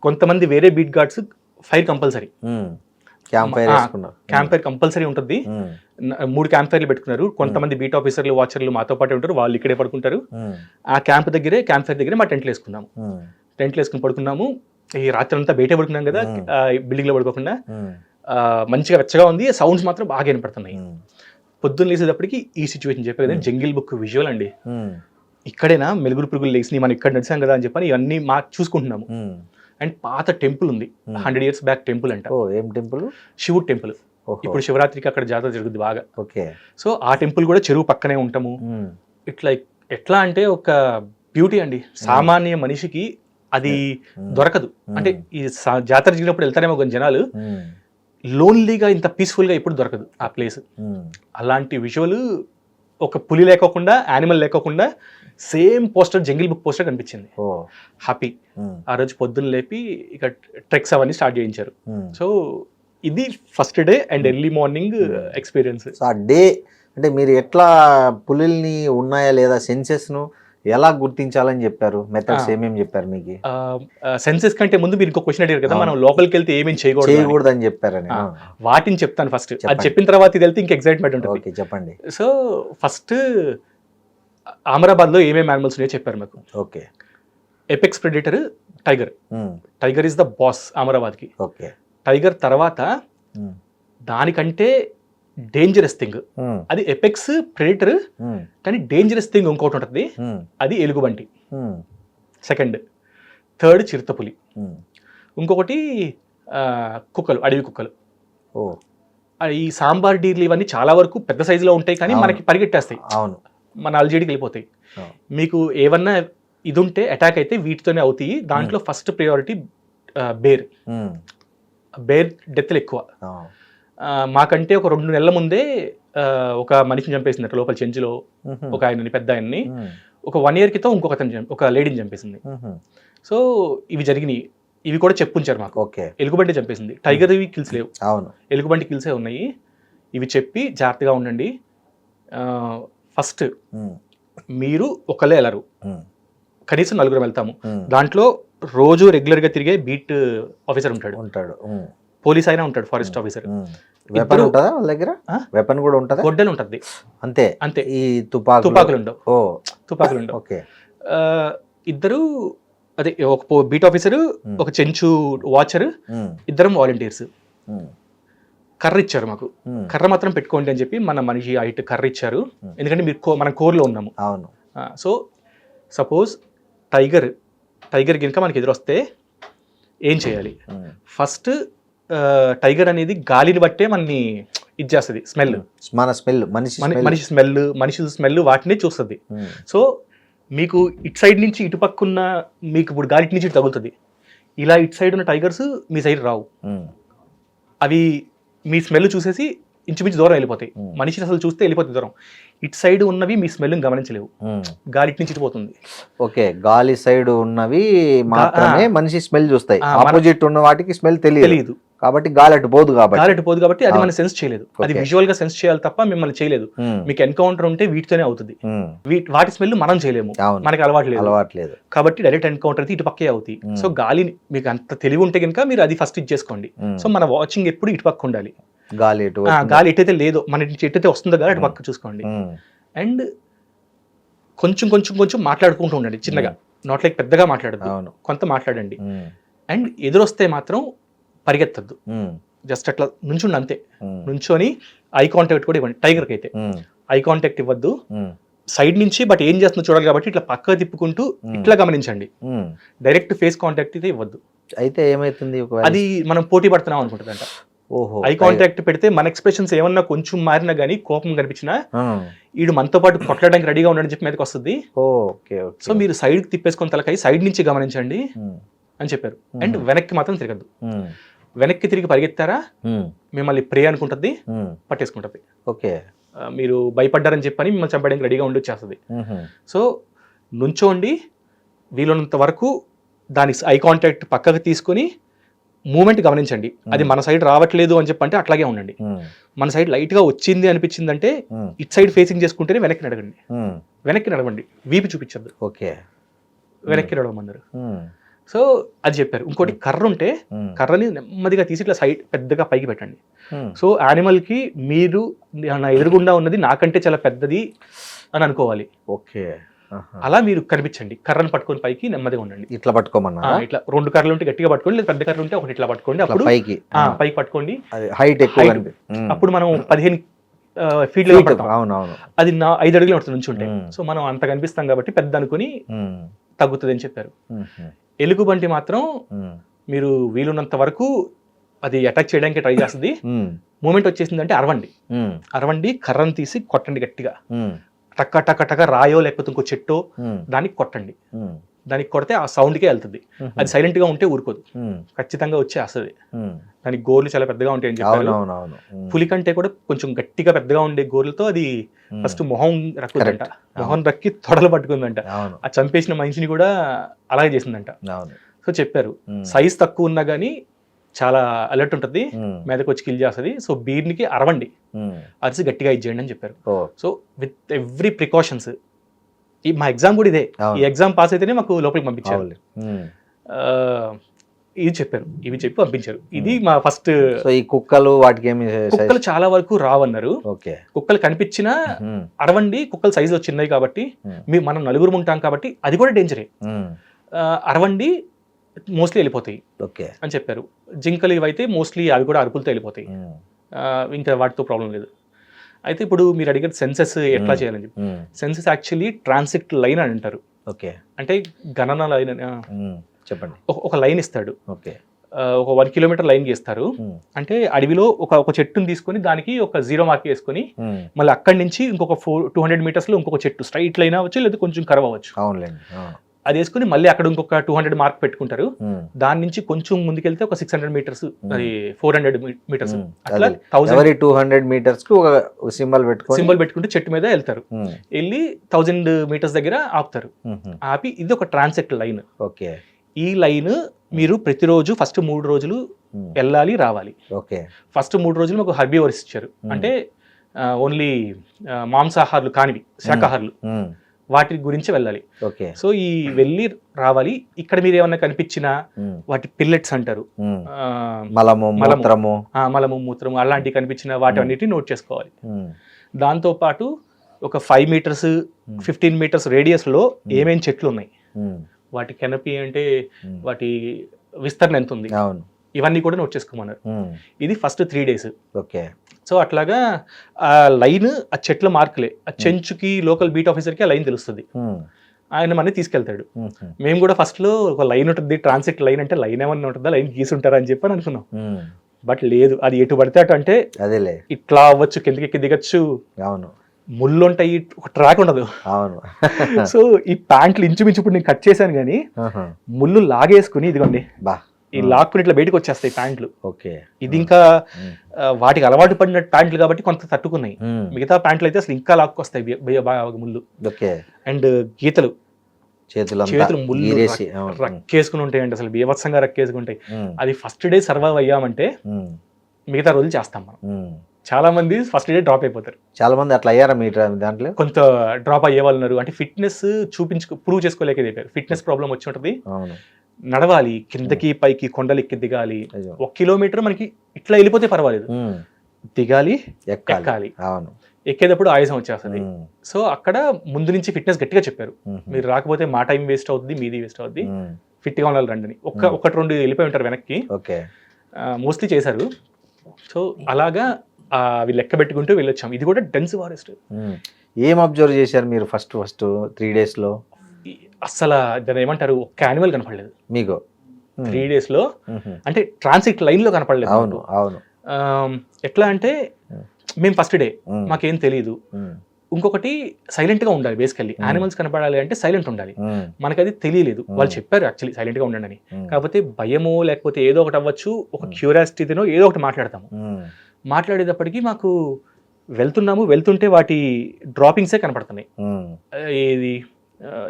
కొంతమంది వేరే బీట్ గార్డ్స్ ఫైర్ కంపల్సరీ, ఉమ్, క్యాంప్ ఫైర్ వేసుకున్నారు. క్యాంప్ ఫైర్ కంపల్సరీ ఉంటుంది. ఉమ్, 3 క్యాంప్ ఫైర్లు పెట్టుకున్నారు. కొంతమంది బీట్ ఆఫీసర్లు, వాచర్లు మాతో పాటు ఉంటారు, వాళ్ళు ఇక్కడే పడుకుంటారు. ఉమ్, ఆ క్యాంప్ ఫైర్ దగ్గరే మా టెంట్లు వేసుకున్నాము. ఉమ్, టెంట్లు వేసుకుని పడుకున్నాము. ఈ రాత్రి అంతా బయటే పడుకున్నాం కదా, బిల్డింగ్ లో పడుకోకుండా. ఉమ్, మంచిగా వెచ్చగా ఉంది, సౌండ్స్ మాత్రం బాగా వినపడుతున్నాయి. ఉమ్, పొద్దున్న లేసేటప్పటికి ఈ సిచ్యువేషన్ చెప్పే కదా, జంగిల్ బుక్ విజువల్ అండి. ఉమ్, ఇక్కడేనా మెలుగురు పురుగులు లేచి మనం ఇక్కడ నడిచాం కదా అని చెప్పని ఇవన్నీ చూసుకుంటున్నాము. ఉమ్. అండ్ పాత టెంపుల్ ఉంది, 100 years బ్యాక్ టెంపుల్ అంట, ఓ, ఏం టెంపుల్? శివుడు టెంపుల్. ఓహో. ఇప్పుడు శివరాత్రికి అక్కడ జాతర జరుగుతుంది బాగా. ఓకే. సో ఆ టెంపుల్ కూడా చెరువు పక్కనే ఉంటాము. ఉమ్, ఇట్లా ఎట్లా అంటే ఒక బ్యూటీ అండి, సామాన్య మనిషికి అది దొరకదు. అంటే ఈ జాతర జరిగినప్పుడు వెళ్తారేమో కొన్ని జనాలు, ఉమ్, లోన్లీగా ఇంత పీస్ఫుల్గా ఎప్పుడు దొరకదు ఆ ప్లేస్. ఉమ్, అలాంటి విజువల్, ఒక పులి లేకోకుండా, యానిమల్ లేకోకుండా same poster, jungle book poster కనిపించింది. ఓ, హ్యాపీ. ఉమ్, ఆ రోజు పొద్దున్న లేపి ఇక ట్రెక్స్ అవన్నీ స్టార్ట్ చేయించారు. ఉమ్. సో ఇది first day and early morning experience. So ఆ డే అంటే మీరు ఎట్లా పులుల్ని ఉన్నాయా లేదా సెన్సెస్ను ఎలా గుర్తించాలని చెప్పారు? మెథడ్స్ ఏమేమి చెప్పారు మీకు? సెన్సెస్ కంటే ముందు మీరు ఇంకో క్వశ్చన్ అడిగారు కదా, మనం లోపలికి వెళ్తే ఏమేమి చేయకూడదు. చేయకూడదని చెప్పారని. వాటిని చెప్తాను ఫస్ట్. అది చెప్పండి. చెప్పిన తర్వాత ఇది వెళ్తే ఇంకా ఎక్సైట్మెంట్ ఉంటుంది. ఓకే, చెప్పండి. సో ఫస్ట్ అమరాబాద్ లో ఏమేమి యానిమల్స్ ఉన్నాయో చెప్పారు మాకు. Okay. Apex predator tiger. Um, tiger is the boss అమరాబాద్కి. ఓకే. టైగర్ తర్వాత ఉమ్, దానికంటే డేంజరస్ థింగ్, ఉమ్, అది ఎపెక్స్ ప్రెడిటర్, ఉమ్, కానీ డేంజరస్ థింగ్ ఇంకోటి ఉంటుంది, ఉమ్, అది ఎలుగుబంటి. ఉమ్, సెకండ్. థర్డ్ చిరుతపులి. ఉమ్. ఇంకొకటి కుక్కలు, అడవి కుక్కలు. ఓ, ఈ సాంబార్ డీర్లు ఇవన్నీ చాలా వరకు పెద్ద సైజులో ఉంటాయి, కానీ అవును. మనకి పరిగెట్టేస్తాయి, అవును. మన అల్జీడికి వెళ్ళిపోతాయి. అవును. మీకు ఏమన్నా ఇది ఉంటే అటాక్ అయితే వీటితోనే అవుతాయి. దాంట్లో ఫస్ట్ ప్రియారిటీ బేర్. ఉమ్, బేర్ డెత్లు ఎక్కువ. అవును. మాకంటే ఒక 2 నెలల ముందే ఒక మనిషిని చంపేసింది లోపల చెంచులో, ఉహు, ఒక ఆయనని, పెద్ద ఆయన్ని. ఉమ్, ఒక 1 year క్రితం ఇంకొక అతను, ఒక లేడీని చంపేసింది. ఉహు. సో ఇవి జరిగినాయి. ఇవి కూడా చెప్పుంచారు మాకు. ఓకే. ఎలుగుబంటి చంపేసింది, టైగర్ ఇవి కిల్స్ లేవు, అవును. ఎలుగుబంటి కిల్సే ఉన్నాయి. ఇవి చెప్పి జాగ్రత్తగా ఉండండి. ఫస్ట్ ఉమ్, మీరు ఒకళ్ళే వెళ్ళరు, ఉమ్, కనీసం 4 వెళ్తాము. ఉమ్. దాంట్లో రోజు రెగ్యులర్గా తిరిగే బీట్ ఆఫీసర్ ఉంటాడు, ఉంటాడు. ఉమ్, పోలీస్ అయినా ఉంటాడు, ఫారెస్ట్ ఆఫీసర్. ఉమ్. వెపన్ ఉంటుందా వాళ్ళ దగ్గర? ఆ? వెపన్ కూడా ఉంటుందా? గొడ్డలు ఉంటుంది అంతే. అంతే. ఈ తుపాకులు తుపాకులు ఉండవు. ఓ, తుపాకులు ఉండవు. ఓకే. ఇద్దరు అదే ఒక బీట్ ఆఫీసర్, ఒక చెంచు వాచర్, ఇద్దరం వాలంటీర్స్. కర్ర ఇచ్చారు మాకు, కర్ర మాత్రం పెట్టుకోండి అని చెప్పి మన మనిషి హైట్ కర్ర ఇచ్చారు. ఎందుకంటే మనం కోర్లో ఉన్నాము. అవును. సో సపోజ్ టైగర్ కనుక మనకి ఎదురొస్తే ఏం చేయాలి? ఫస్ట్ టైగర్ అనేది గాలిని బట్టే మనని ఇది చేస్తుంది, స్మెల్, మన స్మెల్, మనిషి స్మెల్, మనిషి స్మెల్ వాటినే చూస్తుంది. సో మీకు ఇటు సైడ్ నుంచి ఇటు పక్కున్న మీకు ఇప్పుడు గాలి ఇటు నుంచి ఇటు తగులుతుంది. ఇలా ఇటు సైడ్ ఉన్న టైగర్స్ మీ సైడ్ రావు. అవి మీ స్మెల్ చూసేసి ఇంచుమించు దూరం వెళ్ళిపోతాయి. మనిషిని అసలు చూస్తే వెళ్ళిపోతుంది దూరం. ఇటు సైడ్ ఉన్నవి మీ స్మెల్ గమనించలేవు, గాలి ఇటు నుంచి ఇటు పోతుంది. ఓకే, గాలి సైడ్ ఉన్నవి మాత్రమే మనిషి స్మెల్ చూస్తాయి, ఆపోజిట్ ఉన్న వాటికి స్మెల్ తెలియదు. కాబట్టి గాలి అటు పోదు కాబట్టి అది మనం సెన్స్ చేయలేదు. అది విజువల్ గా సెన్స్ చేయాలి తప్ప మిమ్మల్ని చేయలేదు. మీకు ఎన్కౌంటర్ ఉంటే వీటితోనే అవుతుంది. వాటి స్మెల్ మనం చేయలేము, మనకి అలవాటు లేదు. కాబట్టి డైరెక్ట్ ఎన్కౌంటర్ అయితే ఇటు పక్కే అవుతాయి. సో గాలి మీకు అంత తెలివి ఉంటే కనుక మీరు అది ఫస్ట్ ఇచ్చేసుకోండి. సో మన వాచింగ్ ఎప్పుడు ఇటు పక్క ఉండాలి. గాలి ఎటైతే లేదో మన ఎటైతే వస్తుందో గాలి అటు పక్క చూసుకోండి. అండ్ కొంచెం మాట్లాడుకుంటూ ఉండండి చిన్నగా, నాట్ లైక్ పెద్దగా మాట్లాడదు, కొంత మాట్లాడండి. అండ్ ఎదురొస్తే మాత్రం పరిగెత్తద్దు, జస్ట్ అట్లా నుంచుండి అంతే. నుంచొని ఐ కాంటాక్ట్ కూడా ఇవ్వండి. టైగర్కి అయితే ఐ కాంటాక్ట్ ఇవ్వద్దు, సైడ్ నుంచి బట్ ఏం చేస్తుందో చూడాలి కాబట్టి ఇట్లా పక్క తిప్పుకుంటూ ఇట్లా గమనించండి. డైరెక్ట్ ఫేస్ కాంటాక్ట్ అయితే ఇవ్వద్దు. అయితే ఏమైతుంది, అది మనం పోటీ పడుతున్నాం అనుకుంటుందంట. ఐ కాంటాక్ట్ పెడితే మన ఎక్స్ప్రెషన్స్ ఏమన్నా కొంచెం మారినా గానీ, కోపం కనిపించినా వీడు మనతో పాటు కొట్టడానికి రెడీగా ఉండని చెప్పి మీదకి వస్తుంది. సో మీరు సైడ్ తిప్పేసుకొని తలకాయ సైడ్ నుంచి గమనించండి అని చెప్పారు. అండ్ వెనక్కి మాత్రం తిరగద్దు. వెనక్కి తిరిగి పరిగెత్తారా మిమ్మల్ని ప్రే అనుకుంటుంది, పట్టేసుకుంటుంది. ఓకే, మీరు భయపడ్డారని చెప్పని మిమ్మల్ని చంపడానికి రెడీగా ఉండి వచ్చేస్తుంది. సో నుంచోండి, వీలున్నంత వరకు దాని ఐ కాంటాక్ట్ పక్కకు తీసుకుని మూమెంట్ గమనించండి. అది మన సైడ్ రావట్లేదు అని చెప్పంటే అట్లాగే ఉండండి. మన సైడ్ లైట్ గా వచ్చింది అనిపించిందంటే ఇట్ సైడ్ ఫేసింగ్ చేసుకుంటేనే వెనక్కి నడవండి, వీపు చూపించద్దు. ఓకే, వెనక్కి నడవమన్నారు. సో అది చెప్పారు. ఇంకోటి కర్ర ఉంటే కర్రని నెమ్మదిగా తీసి ఇట్లా సైడ్ పెద్దగా పైకి పెట్టండి. సో యానిమల్ కి మీరు నా ఎదురుగుండా ఉన్నది నాకంటే చాలా పెద్దది అని అనుకోవాలి. ఓకే, అలా మీరు కనిపించండి. కర్రను పట్టుకొని పైకి నెమ్మదిగా ఉండండి. ఇట్లా పట్టుకోమన్నా, ఇట్లా 2 కర్రలు ఉంటే గట్టిగా పట్టుకోండి, లేదా పెద్ద కర్రలు ఉంటే ఒకటి ఇట్లా పట్టుకోండి. అప్పుడు పైకి పట్టుకోండి. హైట్ ఎక్కువ, అప్పుడు మనం 15 ఫీట్. అవునవును, అది 5 అడుగులు ఉంటుంది నుంచి ఉంటే. సో మనం అంత కనిపిస్తాం కాబట్టి పెద్ద అనుకుని తగ్గుతుంది అని చెప్పారు. ఎలుగుబంటి మాత్రం మీరు వీలున్నంత వరకు అది అటాక్ చేయడానికి ట్రై చేస్తుంది. మూమెంట్ వచ్చేసిందంటే అరవండి, కర్రను తీసి కొట్టండి గట్టిగా. టక్క టక్క టక్క రాయో లేకపోతే ఇంకో చెట్టో దానికి కొట్టండి. దానికి కొడితే ఆ సౌండ్కే వెళ్తుంది. అది సైలెంట్ గా ఉంటే ఊరుకోదు, ఖచ్చితంగా వచ్చి వస్తుంది. దానికి గోర్లు చాలా పెద్దగా ఉంటాయని చెప్పారు. పులి కంటే కూడా కొంచెం గట్టిగా పెద్దగా ఉండే గోర్లతో అది ఫస్ట్ మొహం రక్కుదంట. మొహం రక్కి తొడలు పట్టుకుందంట. ఆ చంపేసిన మనిషిని కూడా అలాగే చేసిందంట. సో చెప్పారు సైజ్ తక్కువ ఉన్నా గానీ చాలా అలర్ట్ ఉంటుంది, మీదకి వచ్చి కిల్ చేస్తుంది. సో బీర్నికి అరవండి, అరిసి గట్టిగా ఇచ్చేయండి అని చెప్పారు. So with every precautions. మా ఎగ్జామ్ కూడా ఇదే. ఈ ఎగ్జామ్ పాస్ అయితేనే మాకు లోపలికి పంపించారు. ఇది చెప్పారు, ఇవి చెప్పి పంపించారు. ఇది మా ఫస్ట్. ఈ కుక్కలు వాటికి కుక్కలు చాలా వరకు రావన్నారు. కుక్కలు కనిపించినా అరవండి, కుక్కలు సైజులో చిన్నవి కాబట్టి మనం 4 ఉంటాం కాబట్టి అది కూడా డేంజరే. అరవండి, మోస్ట్లీ వెళ్ళిపోతాయి అని చెప్పారు. జింకలు ఇవైతే మోస్ట్లీ అవి కూడా అరుపులతో వెళ్ళిపోతాయి, ఇంకా వాటితో ప్రాబ్లం లేదు. అయితే ఇప్పుడు మీరు అడిగారు సెన్సెస్ ఎట్లా చేయాలని చెప్పి. సెన్సెస్ యాక్చువల్లీ ట్రాన్సిట్ లైన్ అని అంటారు. అంటే గణన లైన్. చెప్పండి. ఒక లైన్ ఇస్తాడు, ఒక 1 కిలోమీటర్ లైన్ గీస్తారు. అంటే అడవిలో ఒక చెట్టుని తీసుకొని దానికి ఒక 0 మార్క్ వేసుకొని మళ్ళీ అక్కడి నుంచి ఇంకొక 200 మీటర్స్ లో ఇంకొక చెట్టు స్ట్రైట్ లైన్ అవ్వచ్చు, లేదా కొంచెం కర్వ్ అవ్వచ్చు. అది వేసుకుని మళ్ళీ అక్కడ ఇంకొక 200 మార్క్ పెట్టుకుంటారు. దాని నుంచి కొంచెం ముందుకెళ్తే ఒక 600 మీటర్స్, అది 400 మీటర్స్, అట్లా 200 మీటర్స్ కు ఒక సింబల్ పెట్టుకుంటే చెట్టు మీద వెళ్తారు. వెళ్ళి 1000 మీటర్స్ దగ్గర ఆపుతారు. ఆపి ఇది ఒక ట్రాన్సిట్ లైన్. ఈ లైన్ మీరు ప్రతిరోజు ఫస్ట్ 3 రోజులు వెళ్ళాలి రావాలి. ఫస్ట్ 3 రోజులు మాకు హర్బివోరస్ ఇచ్చారు, అంటే ఓన్లీ మాంసాహారులు కానివి, శాకాహారులు, వాటి గురించి వెళ్ళాలి. సో ఈ వెళ్ళి రావాలి. ఇక్కడ మీరు ఏమన్నా కనిపించినా వాటి పిల్లెట్స్ అంటారు, మలము మూత్రము అలాంటివి కనిపించిన వాటి అన్నిటిని నోట్ చేసుకోవాలి. దాంతో పాటు ఒక 5 మీటర్స్ 15 మీటర్స్ రేడియస్ లో ఏమేమి చెట్లు ఉన్నాయి, వాటి కెనపీ అంటే వాటి విస్తరణ ఎంత ఉంది, అవును, ఇవన్నీ కూడా నోట్ చేసుకోమన్నారు. ఇది ఫస్ట్ 3 days. ఓకే. సో అట్లాగా ఆ లైన్, ఆ చెట్ల మార్కులే, ఆ చెంచుకి లోకల్ బీట్ ఆఫీసర్కి ఆ లైన్ తెలుస్తుంది. ఆయన మనని తీసుకెళ్తాడు. మేము కూడా ఫస్ట్ లో ఒక లైన్ ఉంటుంది, ట్రాన్సిట్ లైన్ అంటే లైన్ ఏమన్నా ఉంటుందా, లైన్ గీసి ఉంటారా అని చెప్పి అనుకున్నాం. బట్ లేదు, అది ఎటు పడితే అటు అంటే అదేలే ఇట్లా అవ్వచ్చు, కిందకి ఎక్కి దిగచ్చు, అవును, ముళ్ళు ఉంటాయి, ఒక ట్రాక్ ఉండదు. అవును. సో ఈ ప్యాంట్లు ఇంచుమించు ఇప్పుడు నేను కట్ చేశాను కానీ ముళ్ళు లాగేసుకుని ఇదిగోండి బా ఈ లాక్కుని ఇట్లా బయటకు వచ్చేస్తాయి ప్యాంట్లు. ఓకే. ఇది ఇంకా వాటికి అలవాటు పడిన ప్యాంట్లు కాబట్టి కొంత తట్టుకున్నాయి. మిగతా ప్యాంట్లు అయితే అసలు ఇంకా లాక్కొస్తాయి ముళ్ళు. ఓకే. అండ్ గీతలు, చేతులు ముళ్ళు గీరేసి, రక్కేసుకుని ఉంటాయండి, అసలు బీభత్సంగా రక్కేసుకుంటాయి. అది ఫస్ట్ డే సర్వైవ్ అయ్యామంటే మిగతా రోజులు చేస్తాం మనం. చాలా మంది ఫస్ట్ డే డ్రాప్ అయిపోతారు. చాలా మంది అట్లా అయ్యారా మీ దాంట్లో? కొంత డ్రాప్ అయ్యే వాళ్ళు ఉన్నారు. అంటే ఫిట్నెస్ ప్రూవ్ చేసుకోలేక ఫిట్నెస్ ప్రాబ్లం వచ్చి ఉంటుంది. నడవాలి, కిందకి పైకి కొండలు ఎక్కి దిగాలి. 1 కిలోమీటర్ మనకి ఇట్లా వెళ్ళిపోతే పర్వాలేదు, దిగాలి, ఎక్కాలి. అవును, ఎక్కేటప్పుడు ఆయాసం వచ్చేస్తుంది. సో అక్కడ ముందు నుంచి ఫిట్నెస్ గట్టిగా చెప్పారు, మీరు రాకపోతే మా టైం వేస్ట్ అవుతుంది, మీది వేస్ట్ అవుద్ది, ఫిట్గా ఉండాలి రండి అని. 1-2 వెళ్ళిపోయి ఉంటారు వెనక్కి. ఓకే. మోస్ట్లీ చేశారు. సో అలాగా అవి లెక్క పెట్టుకుంటూ వెళ్ళొచ్చాం. ఇది కూడా డెన్స్ ఫారెస్ట్. ఏం అబ్జర్వ్ చేశారు మీరు ఫస్ట్ 3 days లో? అసలు దాని ఏమంటారు, ఒక్క యానిమల్ కనపడలేదు మీకు 3 days లో. అంటే ట్రాన్సిట్ లైన్ లో కనపడలేదు. అవును, అవును. ఎట్లా అంటే మేము ఫస్ట్ డే మాకేం తెలియదు. ఇంకొకటి సైలెంట్ గా ఉండాలి. బేసికల్లీ యానిమల్స్ కనపడాలి అంటే సైలెంట్ ఉండాలి. మనకి అది తెలియలేదు. వాళ్ళు చెప్పారు యాక్చువల్లీ సైలెంట్ గా ఉండండి అని. కాకపోతే భయమో లేకపోతే ఏదో ఒకటి అవ్వచ్చు, ఒక క్యూరియాసిటీనో ఏదో ఒకటి మాట్లాడతాము. మాట్లాడేటప్పటికి మాకు వెళ్తుంటే వాటి డ్రాపింగ్సే కనపడుతున్నాయి. ఇది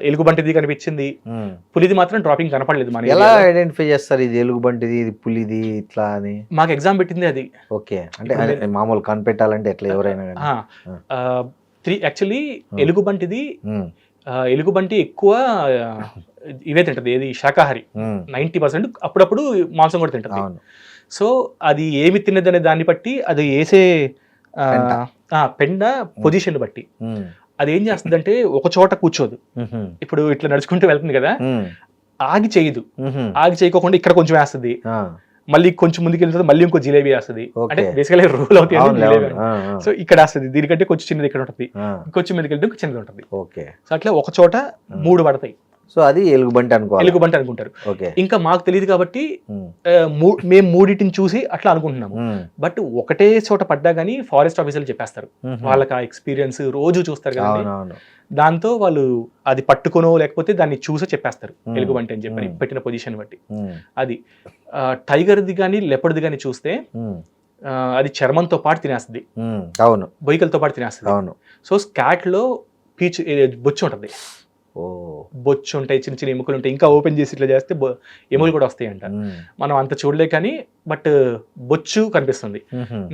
ఎలుగుబంటిది కనిపించింది, పులిది మాత్రం డ్రాపింగ్ కనపడలేదు. మన ఎలా ఐడెంటిఫై చేస్తారు ఇది ఎలుగుబంటిది, ఇది పులిది ఇట్లా అని? మాకు ఎగ్జామ్ పెట్టింది అది. ఓకే. అంటే మామూలు కనిపెట్టాలంటే ఎట్లా ఎవరైనా? యాక్చువల్లీ ఎలుగుబంటిది, ఎలుగుబంటి ఎక్కువ ఇవే తింటది, ఏది శాకాహారి. 90% అప్పుడప్పుడు మాంసం కూడా తింటది. సో అది ఏమి తిన్నది అనే దాన్ని బట్టి, అది వేసే పెండ పొజిషన్ బట్టి అది ఏం చేస్తుంది అంటే ఒక చోట కూర్చోదు. ఇప్పుడు ఇట్లా నడుచుకుంటూ వెళ్తుంది కదా, ఆగి చేయదు. ఆగి చేయకోకుండా ఇక్కడ కొంచెం వేస్తుంది, మళ్ళీ కొంచెం ముందుకు వెళ్తుంది, మళ్ళీ ఇంకో జిలేబీ వేస్తుంది. అంటే బేసికలీ రూల్ అవుతుంది. సో ఇక్కడ వేస్తుంది, దీనికంటే కొంచెం చిన్నది ఇక్కడ ఉంటుంది, ఇంకొంచెం మీదకి వెళ్తే చిన్నది ఉంటుంది. సో అట్లా ఒక చోట 3 పడతాయి. సో అది ఎలుగుబంటి అనుకుంటారు. ఇంకా మాకు తెలియదు కాబట్టి మేము 3టిని చూసి అట్లా అనుకుంటున్నాము. బట్ ఒకటే చోట పడ్డా గానీ ఫారెస్ట్ ఆఫీసర్లు చెప్పేస్తారు, వాళ్ళకి ఆ ఎక్స్పీరియన్స్ రోజు చూస్తారు కదా, దాంతో వాళ్ళు అది పట్టుకునో లేకపోతే దాన్ని చూసో చెప్పేస్తారు ఎలుగుబంటి అని చెప్పని పెట్టిన పొజిషన్ బట్టి. అది టైగర్ది కానీ లెపర్డ్ది కానీ చూస్తే అది చర్మంతో పాటు తినేస్తుంది. అవును, బొయ్యకలతో పాటు తినేస్తుంది. అవును. సో స్కాట్ లో పీచు బొచ్చు ఉంటుంది, బొచ్చు ఉంటాయి, చిన్న చిన్న ఎముకలు ఉంటాయి. ఇంకా ఓపెన్ చేసి ఇట్లా చేస్తే ఎముకలు కూడా వస్తాయి అంట. మనం అంత చూడలే కానీ బట్ బొచ్చు కనిపిస్తుంది.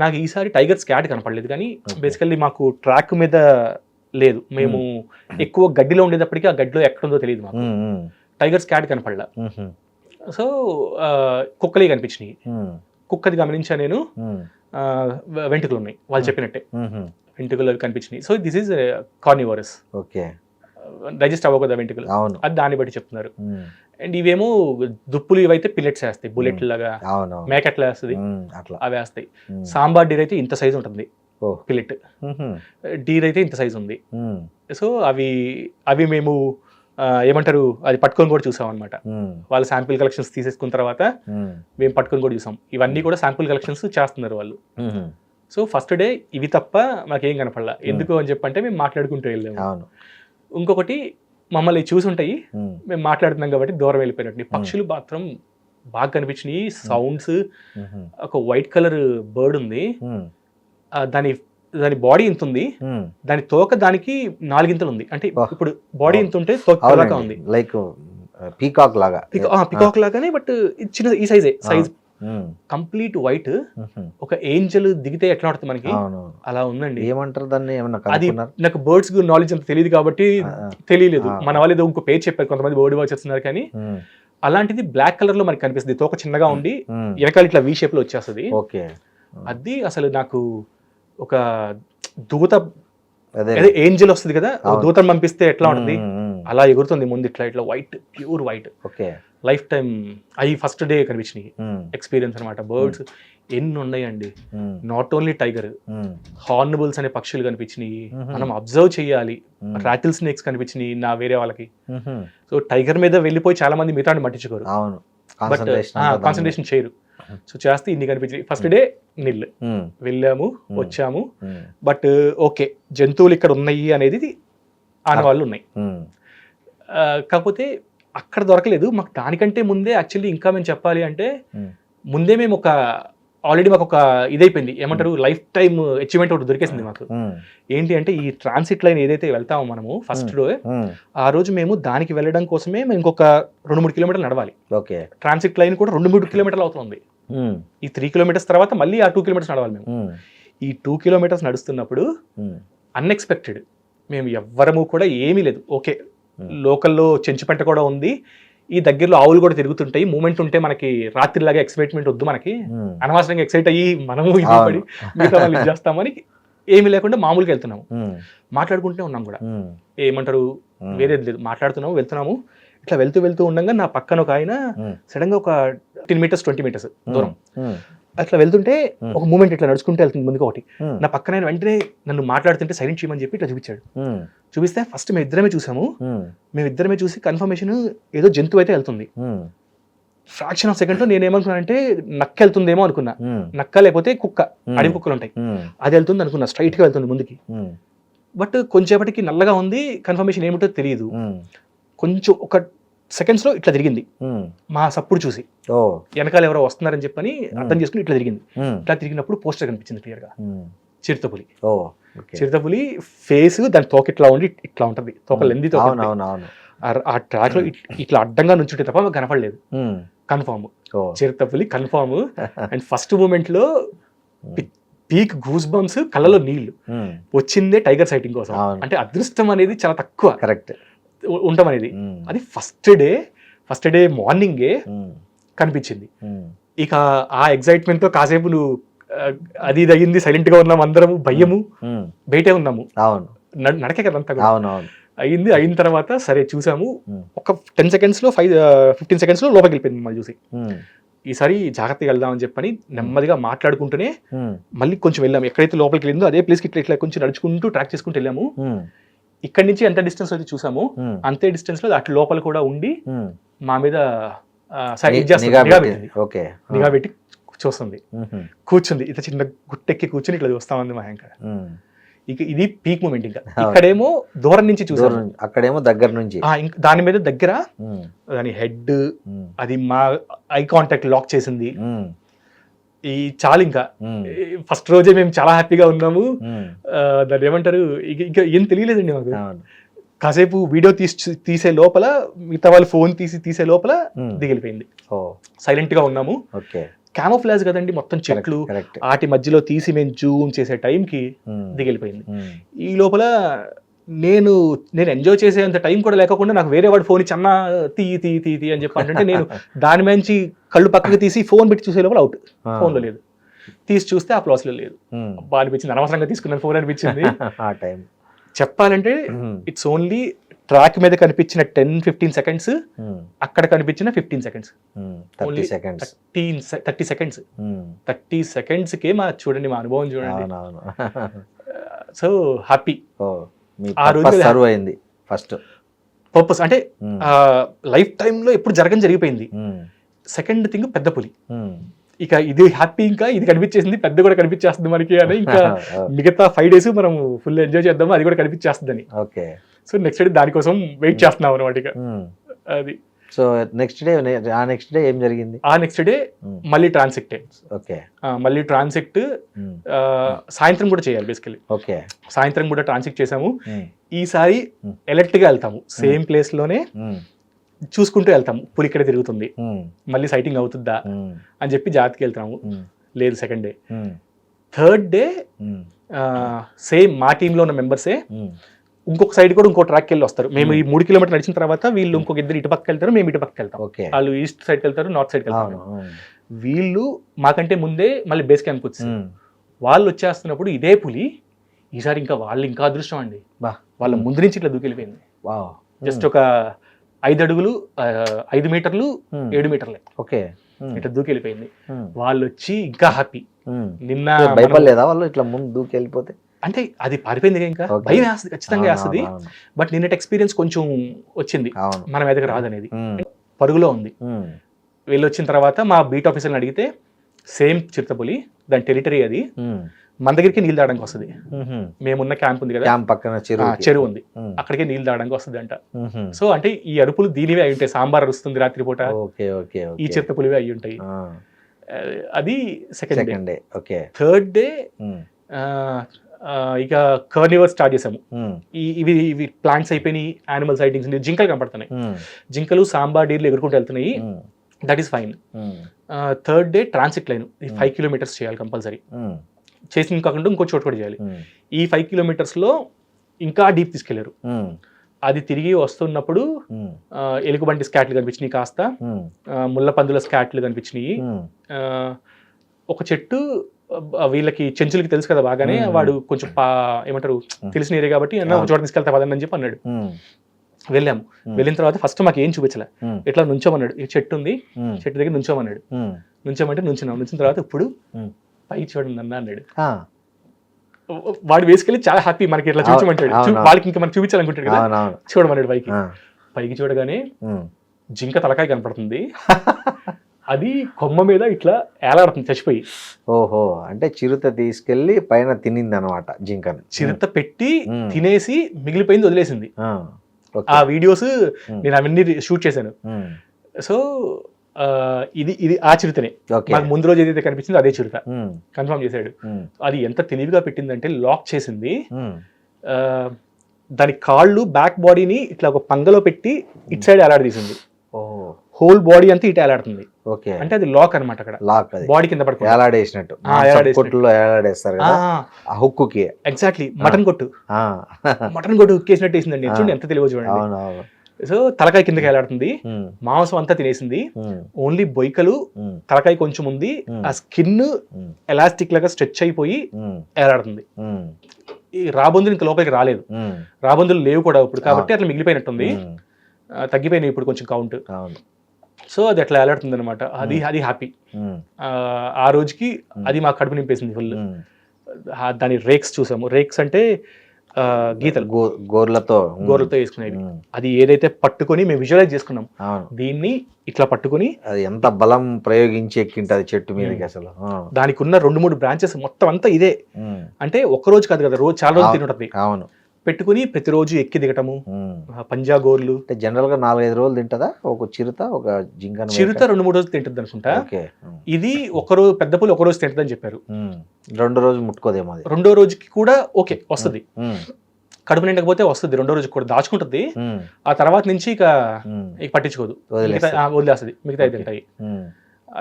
నాకు ఈసారి టైగర్ స్కాట్ కనపడలేదు, కానీ బేసికల్లీ మాకు ట్రాక్ మీద లేదు, మేము ఎక్కువ గడ్డిలో ఉండేటప్పటికీ ఆ గడ్డిలో ఎక్కడుందో తెలియదు మాకు. టైగర్ స్కాట్ కనపడలా. సో కుక్కలే కనిపించినాయి. కుక్కది గమనించా నేను, వెంట్రుకలు ఉన్నాయి వాళ్ళు చెప్పినట్టే, వెంట్రుకలు అవి కనిపించినాయి. So this is carnivorous. Okay. Digest అవ్వకూడదు వెంట్రుకలు, అది దాన్ని బట్టి చెప్తున్నారు. అండ్ ఇవేమో దుప్పులు, ఇవైతే పిల్లెట్స్ వేస్తాయి, బుల్లెట్ లాగా మేకట్లా వేస్తుంది, అవి వేస్తాయి. సాంబార్ డీర్ అయితే ఇంత సైజ్ ఉంటుంది పిల్లెట్, డీర్ అయితే ఇంత సైజ్ ఉంది. సో అవి మేము ఏమంటారు, అది పట్టుకొని కూడా చూసాం అనమాట. వాళ్ళ శాంపిల్ కలెక్షన్స్ తీసేసుకున్న తర్వాత మేము పట్టుకొని కూడా చూసాం. ఇవన్నీ కూడా శాంపిల్ కలెక్షన్స్ చేస్తున్నారు వాళ్ళు. సో ఫస్ట్ డే ఇవి తప్ప మాకేం కనపడలా. ఎందుకు అని చెప్పంటే మేము మాట్లాడుకుంటూ వెళ్ళాము. ఇంకొకటి మమ్మల్ని చూసి ఉంటాయి, మేము మాట్లాడుతున్నాం కాబట్టి దూరం వెళ్ళిపోయినట్టు. పక్షులు మాత్రం బాగా కనిపించినాయి, సౌండ్స్. ఒక వైట్ కలర్ బర్డ్ ఉంది, దాని బాడీ ఇంత ఉంది, దాని తోక దానికి 4 ఇంతలు ఉంది. అంటే ఇప్పుడు బాడీ ఇంత ఉంటే తోక ఉంది, లైక్ పీకాక్ లాగా. పీకాక్ లాగానే, బట్ చిన్న ఈ సైజ్ కంప్లీట్ వైట్. ఒక ఏంజల్ దిగితే ఎట్లా ఉంటుంది మనకి అలా ఉందండి. ఏమంటారు దాన్ని? అది నాకు బర్డ్స్ నాలెడ్జ్ అంత తెలియదు కాబట్టి తెలియలేదు. మన వాళ్ళు ఏదో ఇంకో పేరు చెప్పారు, కొంతమంది బర్డ్ వాచ్ చేస్తున్నారు. కానీ అలాంటిది బ్లాక్ కలర్ లో మనకి కనిపిస్తుంది, తోక చిన్నగా ఉండి వెనకాల ఇట్లా వి షేప్ లో వచ్చేస్తుంది. అది అసలు నాకు ఒక దూత అదే అదే ఏంజల్ వస్తుంది కదా, అవును. దూతం పంపిస్తే ఎట్లా ఉంటుంది ఉమ్. అలా ఎగురుతుంది ముందు ఇట్లా ఇట్లా white, pure white. Okay. Life time అవి ఫస్ట్ డే కనిపించినాయి ఉమ్. ఎక్స్పీరియన్స్ అనమాట. బర్డ్స్ ఎన్ని ఉన్నాయండి, ఉమ్. నాట్ ఓన్లీ టైగర్, ఉమ్. హార్నబుల్స్ అనే పక్షులు కనిపించినాయి. Mhm. మనం అబ్జర్వ్ చేయాలి. ఉమ్. రాటిల్ స్నేక్స్ కనిపించినాయి నా వేరే వాళ్ళకి. ఉహుం. సో టైగర్ మీద వెళ్ళిపోయి చాలా మంది మిగతా పట్టించుకోరు, అవును. బట్ కాన్సన్ట్రేషన్ చేయరు. సో చేస్తే ఇన్ని కనిపించినాయి. ఫస్ట్ డే నిల్ వెళ్ళాము వచ్చాము, బట్ ఓకే జంతువులు ఇక్కడ ఉన్నాయి అనేది ఆనవాళ్ళు ఉన్నాయి. కాకపోతే అక్కడ దొరకలేదు మాకు. దానికంటే ముందే యాక్చువల్లీ ఇంకా మేము చెప్పాలి అంటే ముందే మేము ఒక ఆల్రెడీ మాకు ఒక ఇదైపోయింది, ఏమంటారు లైఫ్ టైమ్ అచీవ్మెంట్ ఒకటి దొరికేసింది మాకు. ఏంటి అంటే ఈ ట్రాన్సిట్ లైన్ ఏదైతే వెళ్తామో మనము ఫస్ట్ డే, ఆ రోజు మేము దానికి వెళ్ళడం కోసమే మేము ఇంకొక 2-3 కిలోమీటర్లు నడవాలి. ఓకే. ట్రాన్సిట్ లైన్ కూడా 2-3 కిలోమీటర్లు అవుతుంది. ఈ 3 కిలోమీటర్స్ తర్వాత మళ్ళీ ఆ 2 కిలోమీటర్స్ నడవాలి మేము. ఈ 2 కిలోమీటర్స్ నడుస్తున్నప్పుడు అన్ఎక్స్పెక్టెడ్, మేము ఎవ్వరము కూడా ఏమీ లేదు. ఓకే లోకల్లో చెంచుపెంట కూడా ఉంది, ఈ దగ్గరలో ఆవులు కూడా తిరుగుతుంటాయి, మూమెంట్ ఉంటే మనకి రాత్రిలాగా ఎక్సైట్మెంట్ వద్దు మనకి, అనవసరంగా ఎక్సైట్ అయ్యి మనము ఇది పడి మిగతా వాళ్ళు ఇది చేస్తామని ఏమీ లేకుండా మామూలుగా వెళ్తున్నాము. మాట్లాడుకుంటూనే ఉన్నాం కూడా, ఏమంటారు వేరేది లేదు, మాట్లాడుతున్నాము వెళ్తున్నాము. ఇట్లా వెళ్తూ వెళ్తూ ఉండగా నా పక్కన ఒక ఆయన సడన్ గా ఒక 10 మీటర్స్ 20 మీటర్స్ దూరం అట్లా వెళ్తుంటే ఒక మూమెంట్ ఇట్లా నడుచుకుంటూ వెళ్తుంది ముందుకు ఒకటి. నా పక్కన ఆయన వెంటనే నన్ను మాట్లాడుతుంటే సైలెంట్ చేయమని చెప్పి ఇట్లా చూపించాడు. చూపిస్తే ఫస్ట్ మేము ఇద్దరమే చూసాము. మేము ఇద్దరమే చూసి కన్ఫర్మేషన్ ఏదో జంతువు అయితే వెళ్తుంది. ఫ్రాక్షన్ ఆఫ్ సెకండ్ లో నేను ఏమనుకున్నానంటే నక్క వెళ్తుందేమో అనుకున్నా. నక్క లేకపోతే కుక్క, అడవి కుక్కలు ఉంటాయి, అది వెళ్తుంది అనుకున్నా, స్ట్రైట్ గా వెళ్తుంది ముందుకి. బట్ కొంచెంసేపటికి నల్లగా ఉంది, కన్ఫర్మేషన్ ఏమిటో తెలియదు. కొంచెం ఒక సెకండ్స్ లో ఇట్లా తిరిగింది మా సప్పుడు చూసి, వెనకాల ఎవరో వస్తున్నారని చెప్పని అర్థం చేసుకుని ఇట్లా తిరిగింది. ఇట్లా తిరిగినప్పుడు పోస్టర్ కనిపించింది క్లియర్ గా, చిరుతపులి. చిరుతపులి ఫేస్ దాని తోక ఇట్లా ఉండి ఇట్లా ఉంటది, తోక లెంది తోక. ఆ ట్రాక్ లో ఇట్లా అడ్డంగా నుంచుంటే తప్ప కనపడలేదు. కన్ఫర్మ్ చిరుతపులి కన్ఫర్మ్. అండ్ ఫస్ట్ మూమెంట్ లో పీక్ గూస్ బంప్స్, కళ్ళలో నీళ్లు వచ్చిందే టైగర్ సైటింగ్ కోసం. అంటే అదృష్టం అనేది చాలా తక్కువ కరెక్ట్ ఉంటాం అనేది. అది ఫస్ట్ డే మార్నింగే కనిపించింది. ఇక ఆ ఎగ్జైట్మెంట్ తో కాసేపు నువ్వు అది ఇది అయ్యింది, సైలెంట్ గా ఉన్నాము అందరము, భయము, బయటే ఉన్నాము, నడకే కదా అంతా అయింది. అయిన తర్వాత సరే చూసాము, ఒక 10 seconds లో 15 seconds లో లోపలికి వెళ్ళిపోయింది మమ్మల్ని చూసి. ఈసారి జాగ్రత్తగా వెళ్దామని చెప్పని నెమ్మదిగా మాట్లాడుకుంటూనే మళ్ళీ కొంచెం వెళ్ళాము. ఎక్కడైతే లోపలికి వెళ్ళిందో అదే ప్లేస్కి ఇట్లా ఇట్లా కొంచెం నడుచుకుంటూ ట్రాక్ చేసుకుంటూ వెళ్ళాము. ఇక్కడి నుంచి ఎంత డిస్టెన్స్ అయితే చూసాము అంతే డిస్టెన్స్ లో అటు లోపల కూడా ఉండి మా మీద నిఘా పెట్టి చూస్తుంది, కూర్చుంది. ఇట్లా చిన్న గుట్టెక్కి కూర్చుని ఇట్లా చూస్తామంది మా ఇంకా. ఇక ఇది పీక్ మూమెంట్. ఇంకా ఇక్కడేమో దూరం నుంచి చూసాము, అక్కడేమో దగ్గర నుంచి. దాని మీద దగ్గర దాని హెడ్ అది మా ఐ కాంటాక్ట్ లాక్ చేసింది. ఈ చాలు ఇంకా ఫస్ట్ రోజే మేము చాలా హ్యాపీగా ఉన్నాము. దాన్ని ఏమంటారు ఇంకా ఏం తెలియలేదండి మాకు. కాసేపు వీడియో తీసే లోపల మిగతా వాళ్ళు ఫోన్ తీసే లోపల దిగిలిపోయింది. సైలెంట్ గా ఉన్నాము. క్యామోఫ్లాజ్ కదండి మొత్తం చెట్లు, వాటి మధ్యలో తీసి మేము జూమ్ చేసే టైంకి దిగిలిపోయింది. ఈ లోపల నేను ఎంజాయ్ చేసేంత టైం కూడా లేకుండా నాకు వేరే వాడు ఫోన్ ఇచ్చి అన్న తీ అని చెప్పి అంటే నేను దాని మంచి కళ్ళు పక్కకి తీసి ఫోన్ పెట్టి చూసే లోపల అవుట్, ఫోన్లో లేదు. తీసి చూస్తే ఆ ప్లాస్లో లేదు. బాగా అనిపించింది, అనవసరంగా తీసుకున్నాను ఫోన్ అనిపించింది. చెప్పాలంటే ఇట్స్ ఓన్లీ ట్రాక్ మీద కనిపించిన 10-15 seconds, అక్కడ కనిపించిన 15 seconds, 30 seconds కే చూడండి మా అనుభవం చూడండి. So happy. ఆ రోజు సర్వ్ అయింది ఫస్ట్ పర్పస్ అంటే లైఫ్ టైమ్ లో ఎప్పుడు జరిగిపోయింది. సెకండ్ థింగ్ పెద్ద పులి. ఇక ఇది హ్యాపీ, ఇంకా ఇది కనిపించేసింది, పెద్ద కూడా కనిపించేస్తుంది మనకి అని. ఇంకా మిగతా 5 days మనం ఫుల్ ఎంజాయ్ చేద్దాము, అది కూడా కనిపించేస్తుందని. సో నెక్స్ట్ డే దానికోసం వెయిట్ చేస్తున్నాం అనమాట. ఇక అది. సో నెక్స్ట్ డే ఏం జరిగింది? ఆ నెక్స్ట్ డే మళ్ళీ ట్రాన్సిక్టే. మళ్ళీ ట్రాన్సిక్ట్ సాయంత్రం కూడా చేయాలి బేసికలీ. సాయంత్రం కూడా ట్రాన్సిక్ట్ చేసాము. ఈసారి ఎలర్ట్ గా వెళ్తాము, సేమ్ ప్లేస్ లోనే చూసుకుంటూ వెళ్తాము. పులి ఇక్కడ తిరుగుతుంది, మళ్ళీ సైటింగ్ అవుతుందా అని చెప్పి జాగ్రత్తగా వెళ్తాము. లేదు second day. Third day same మా టీంలో ఉన్న మెంబర్సే ఇంకొక సైడ్ కూడా ఇంకో ట్రాక్ వెళ్ళి వస్తారు. మేము ఈ 3 kilometers నడిచిన తర్వాత వీళ్ళు ఇంకొక ఇద్దరు ఇటు పక్కకి వెళ్తారు, మేము ఇటు పక్కకి వెళ్తాం. వాళ్ళు ఈస్ట్ సైడ్కి వెళ్తారు, నార్త్ సైడ్కి వెళ్తారు. వీళ్ళు మాకంటే ముందే మళ్ళీ బేస్ క్యాంప్ వచ్చి వాళ్ళు వచ్చేస్తున్నప్పుడు ఇదే పులి ఈసారి ఇంకా వాళ్ళు ఇంకా అదృష్టం అండి, బా వాళ్ళ ముందు నుంచి ఇట్లా దూకెళ్ళిపోయింది. వావ్. జస్ట్ ఒక 5 అడుగులు 5 మీటర్లు 7 మీటర్లే ఓకే. ఇట్లా దూకెళ్ళిపోయింది. వాళ్ళు వచ్చి ఇంకా హ్యాపీ. నిన్న భయపడలేదా వాళ్ళు ఇట్లా ముందు దూకి వెళ్ళిపోతే? అంటే అది పారిపోయింది ఇంకా Okay. భయం వేస్తుంది, ఖచ్చితంగా వేస్తుంది. అవును, బట్ నిన్నటి ఎక్స్పీరియన్స్ కొంచెం వచ్చింది, అవును. మన మీదకి రాదనేది. పరుగులో ఉంది. వెళ్ళి వచ్చిన తర్వాత మా బీట్ ఆఫీసర్ని అడిగితే సేమ్ చిరుతపులి, దాని టెరిటరీ అది, మన దగ్గరికి నీళ్ళు తాగడానికి వస్తుంది. మేమున్న క్యాంప్ ఉంది కదా, క్యాంప్ పక్కన చెరువు ఉంది, అక్కడికే నీళ్ళు తాగడానికి వస్తుంది అంట. సో అంటే ఈ అరుపులు దీనివే అయి ఉంటాయి. సాంబార్ అరుస్తుంది రాత్రిపూట, ఈ చిరుతపులివే అయి ఉంటాయి. అది సెకండ్ డే. థర్డ్ డే ఇక కర్నివర్ స్టార్ట్ చేసాము. ఇవి ప్లాంట్స్ అయిపోయినాయి, యానిమల్ సైటింగ్స్, జింకలు కనపడుతున్నాయి. జింకలు సాంబార్ డీర్లు ఎగురుకుంటూ వెళ్తున్నాయి. That is fine. Third day transit line 5 kilometers చేయాలి కంపల్సరీ. చేసిన కాకుండా ఇంకో చోటు కూడా చేయాలి. ఈ 5 kilometers లో ఇంకా డీప్ తీసుకెళ్లారు. అది తిరిగి వస్తున్నప్పుడు ఎలుగుబంటి స్కాట్లు కనిపించినాయి, కాస్త ముళ్ళ పందుల స్కాట్లు కనిపించినాయి. ఒక చెట్టు వీళ్ళకి చెంచులకి తెలుసు కదా బాగానే, వాడు కొంచెం ఏమంటారు తెలిసిన ఏరియా కాబట్టి ఒక చోట తీసుకెళ్తా పదండి అని చెప్పి అన్నాడు. వెళ్ళాము. వెళ్ళిన తర్వాత ఫస్ట్ మాకు ఏం చూపించలే, ఇట్లా నుంచోమన్నాడు. ఈ చెట్టు ఉంది, చెట్టు దగ్గర నుంచోమన్నాడు. నుంచోమంటే నుంచున్నాం. నుంచిన తర్వాత ఇప్పుడు పైకి చూడండి అన్న అన్నాడు. వాడు వేసుకెళ్ళి చాలా హ్యాపీ, మనకి ఇట్లా చూపించమంటాడు. వాళ్ళకి ఇంకా మనకి చూపించాలనుకుంటాడు కదా, చూడమన్నాడు. పైకి చూడగానే జింక తలకాయ కనపడుతుంది. అది కొమ్మ మీద ఇట్లా ఏలాడుతుంది చచ్చిపోయి. ఓహో, అంటే చిరుత తీసుకెళ్లి పైన తినింది అనమాట జింకను. చిరుత పెట్టి తినేసి మిగిలిపోయింది, వదిలేసింది. ఆ వీడియోస్ నేను అవన్నీ షూట్ చేశాను. సో ఇది ఆ చిరుతనే. నాకు ముందు రోజు ఏదైతే కనిపించిందో అదే చిరుత, కన్ఫర్మ్ చేశాడు. అది ఎంత తెలివిగా పెట్టిందంటే లాక్ చేసింది. దాని కాళ్ళు బ్యాక్ బాడీని ఇట్లా ఒక పంగలో పెట్టి ఇట్ సైడ్ ఏలాడదీసింది. హోల్ బాడీ అంతా ఇటు ఏలాడుతుంది. అంటే అది లాక్ అనమాట. అక్కడ లాక్ బాడీ కింద పడుతుంది, ఏలాడేసినట్టు. ఏలాడేస్తారు ఆ హుక్కుకి. ఎగ్జాక్ట్లీ మటన్ కొట్టు హుక్కేసినట్టు వేసిందండి. చూడండి ఎంత తెలియదు చూడండి. సో తలకాయ కిందకి ఏలాడుతుంది, మాంసం అంతా తినేసింది. ఓన్లీ బొయ్కలు, తలకాయ కొంచెం ఉంది. ఆ స్కిన్ ఎలాస్టిక్ లాగా స్ట్రెచ్ అయిపోయి ఏలాడుతుంది. ఈ రాబందులు ఇంకా లోపలికి రాలేదు, రాబందులు లేవు కూడా ఇప్పుడు, కాబట్టి అట్లా మిగిలిపోయినట్టుంది. తగ్గిపోయినాయి ఇప్పుడు కొంచెం కౌంట్. సో అది అట్లా ఏలాడుతుంది అనమాట. అది హ్యాపీ. ఆ రోజుకి అది మా కడుపు నింపేసింది ఫుల్. దాని రేక్స్ చూసాము. రేక్స్ అంటే గీతలు, గోర్లతో వేసుకునేవి. అది ఏదైతే పట్టుకొని మేము విజువలైజ్ చేసుకున్నాం, దీన్ని ఇట్లా పట్టుకొని అది ఎంత బలం ప్రయోగించి ఎక్కింటది చెట్టు మీదకి అసలు. దానికి ఉన్న 2-3 బ్రాంచెస్ మొత్తం అంతా ఇదే. అంటే ఒక్క రోజు కాదు కదా, రోజు చాలా రోజులు తింటుంది. అవును, పెట్టుకుని ప్రతిరోజు ఎక్కి దిగటము. పంజా గోర్లు జనరల్ గా 4-5 రోజులు తింటదా ఒక చిరుత? ఒక జింక చిరుత 2-3 రోజులు తింటుంది అనుకుంటా. ఇది ఒకరోజు పెద్ద పులి ఒక రోజు తింటది అని చెప్పారు. 2వ రోజు ముట్టుకోదేమో. అది 2వ రోజుకి కూడా ఓకే వస్తుంది, కడుపు నిండకపోతే వస్తుంది. 2వ రోజుకి కూడా దాచుకుంటుంది. ఆ తర్వాత నుంచి ఇక పట్టించుకోదు, వదిలేస్తుంది. మిగతా తింటాయి.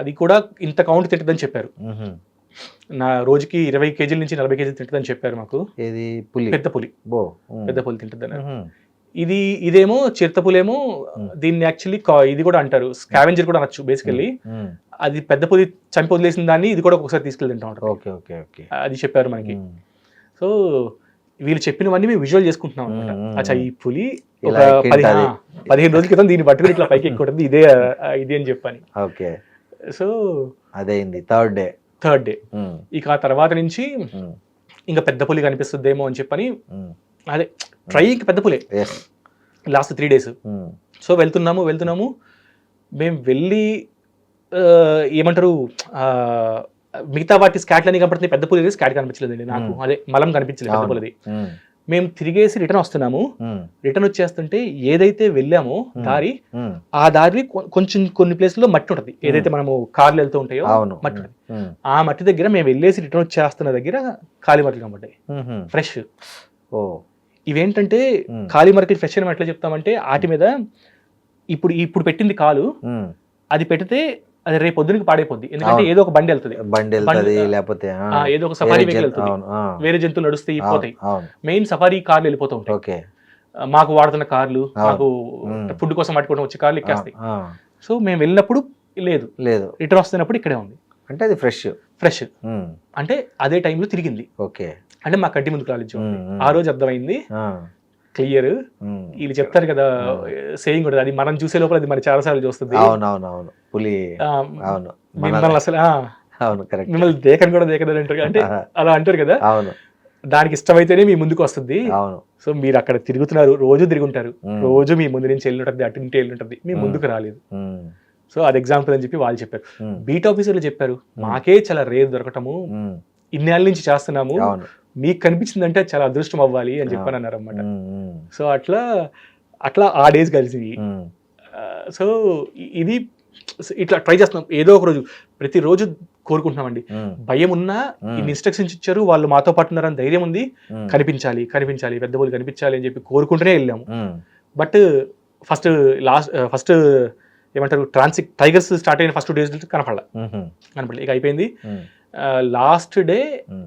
అది కూడా ఇంత కౌంట్ తింటదని చెప్పారు. నా రోజుకి 20 kgs నుంచి 40 kgs తింటుందని చెప్పారు మాకు. పెద్ద పులి తింటుందని. ఇదేమో చిరుతపులేమో దీన్ని యాక్చువల్లీ ఇది కూడా అంటారు, స్కావెంజర్ కూడా అనొచ్చు బేసికల్లీ. అది పెద్ద పులి చంపి వదిలేసిన దాన్ని ఇది కూడా ఒకసారి తీసుకెళ్ళి తింటా ఉంటారు. అది చెప్పారు మనకి. సో వీళ్ళు చెప్పినవన్నీ మేము విజువల్ చేసుకుంటున్నాం అనమాట. అచ్చా, ఈ పులి ఒక 15 రోజుల క్రితం దీన్ని పట్టుకుని ఇట్లా పైకి ఎక్కుంటుంది, ఇదే అని చెప్పాను. సో అదేంది థర్డ్ డే. ఇక ఆ తర్వాత నుంచి ఇంకా పెద్ద పులి కనిపిస్తుందేమో అని చెప్పని అదే ట్రైకి పెద్ద పులే లాస్ట్ 3 days. సో వెళ్తున్నాము. మేము వెళ్ళి ఏమంటారు మిగతా వాటి స్కాట్లు అని కనపడుతుంది, పెద్ద పులి స్కాట్ కనిపించలేదండి నాకు. అదే మలం కనిపించలేదు పెద్ద పులిది. మేము తిరిగేసి రిటర్న్ వస్తున్నాము. రిటర్న్ వచ్చేస్తుంటే ఏదైతే వెళ్ళామో దారి, ఆ దారి కొంచెం కొన్ని ప్లేస్ లో మట్టి ఉంటుంది, ఏదైతే మనము కార్లు వెళ్తూ ఉంటాయో మట్టి ఉంటుంది. ఆ మట్టి దగ్గర మేము వెళ్ళేసి రిటర్న్ వచ్చేస్తున్న దగ్గర ఖాళీ మరకలు కనబడ్డాయి, ఫ్రెష్. ఇవేంటంటే ఖాళీ మరకలు ఫ్రెష్ అని ఎట్లా చెప్తామంటే, వాటి మీద ఇప్పుడు పెట్టింది కాలు, అది పెడితే అది రేపు పొద్దునకి పాడైపోద్ది. ఎందుకంటే ఏదో ఒక బండి వెళ్తుంది, లేకపోతే ఏదో ఒక సఫారీ వెహికల్ వెళ్తుంది, వేరే జంతువులు నడుస్తాయి పోతాయి. మెయిన్ సఫారీ కార్లు వెళ్ళిపోతూ ఉంటాయి. మాకు వాడుతున్న కార్లు, మాకు ఫుడ్ కోసం పట్టుకోవడం వచ్చే కార్లు ఎక్కేస్తాయి. సో మేము వెళ్ళినప్పుడు లేదు, రిటర్న్ వస్తున్నప్పుడు ఇక్కడే ఉంది. అంటే అది ఫ్రెష్. అంటే అదే టైంలో తిరిగింది. అంటే మా కంటి ముందుకు రాలించు ఉమ్. ఆ రోజు అర్థమైంది ఆ, క్లియర్. ఉమ్. వీళ్ళు చెప్తారు కదా సేయింగ్ కూడా, అది మనం చూసే లోపల అది మన చాలాసార్లు చూస్తుంది. అవునవునవును పులి. ఆ, అవును మిమ్మల్ని అసలు అవును కరెక్ట్. మిమ్మల్ని దేకని కూడా దేకదని అంటారు అంటే అలా అంటారు కదా. అవును దానికి ఇష్టమైతేనే మీ ముందుకు వస్తుంది. అవును. సో మీరు అక్కడ తిరుగుతున్నారు, రోజు తిరుగుంటారు, ఉమ్. రోజు మీ ముందు నుంచి వెళ్ళి ఉంటుంది, అటు నుంచి వెళ్ళి ఉంటుంది, మీ ముందుకు రాలేదు. ఉమ్. సో అది ఎగ్జాంపుల్ అని చెప్పి వాళ్ళు చెప్పారు. ఉమ్. బీట్ ఆఫీసర్లు చెప్పారు మాకే చాలా రేర్ దొరకటము, ఉమ్. ఇన్నేళ్ళ నుంచి చేస్తున్నాము, అవును. మీకు కనిపించిందంటే చాలా అదృష్టం అవ్వాలి అని చెప్పని అన్నారు అన్నమాట. ఉమ్. ఉమ్. సో అట్లా అట్లా ఆ డేస్ కలిసి ఉమ్. సో ఇది ఇట్లా ట్రై చేస్తున్నాం ఏదో ఒక రోజు, ప్రతిరోజు కోరుకుంటున్నామండి. ఉమ్. భయం ఉన్నా ఇన్ని ఇన్స్ట్రక్షన్స్ ఇచ్చారు, వాళ్ళు మాతో పాటు ఉన్నారని ధైర్యం ఉంది, ఉమ్. కనిపించాలి కనిపించాలి పెద్ద వాళ్ళు కనిపించాలి అని చెప్పి కోరుకుంటూనే వెళ్ళాము. ఉమ్. బట్ ఫస్ట్ ఏమంటారు టైగర్స్ స్టార్ట్ అయిన ఫస్ట్ 2 days కనపడలే. ఇక అయిపోయింది. ఉమ్. లాస్ట్ డే ఉమ్.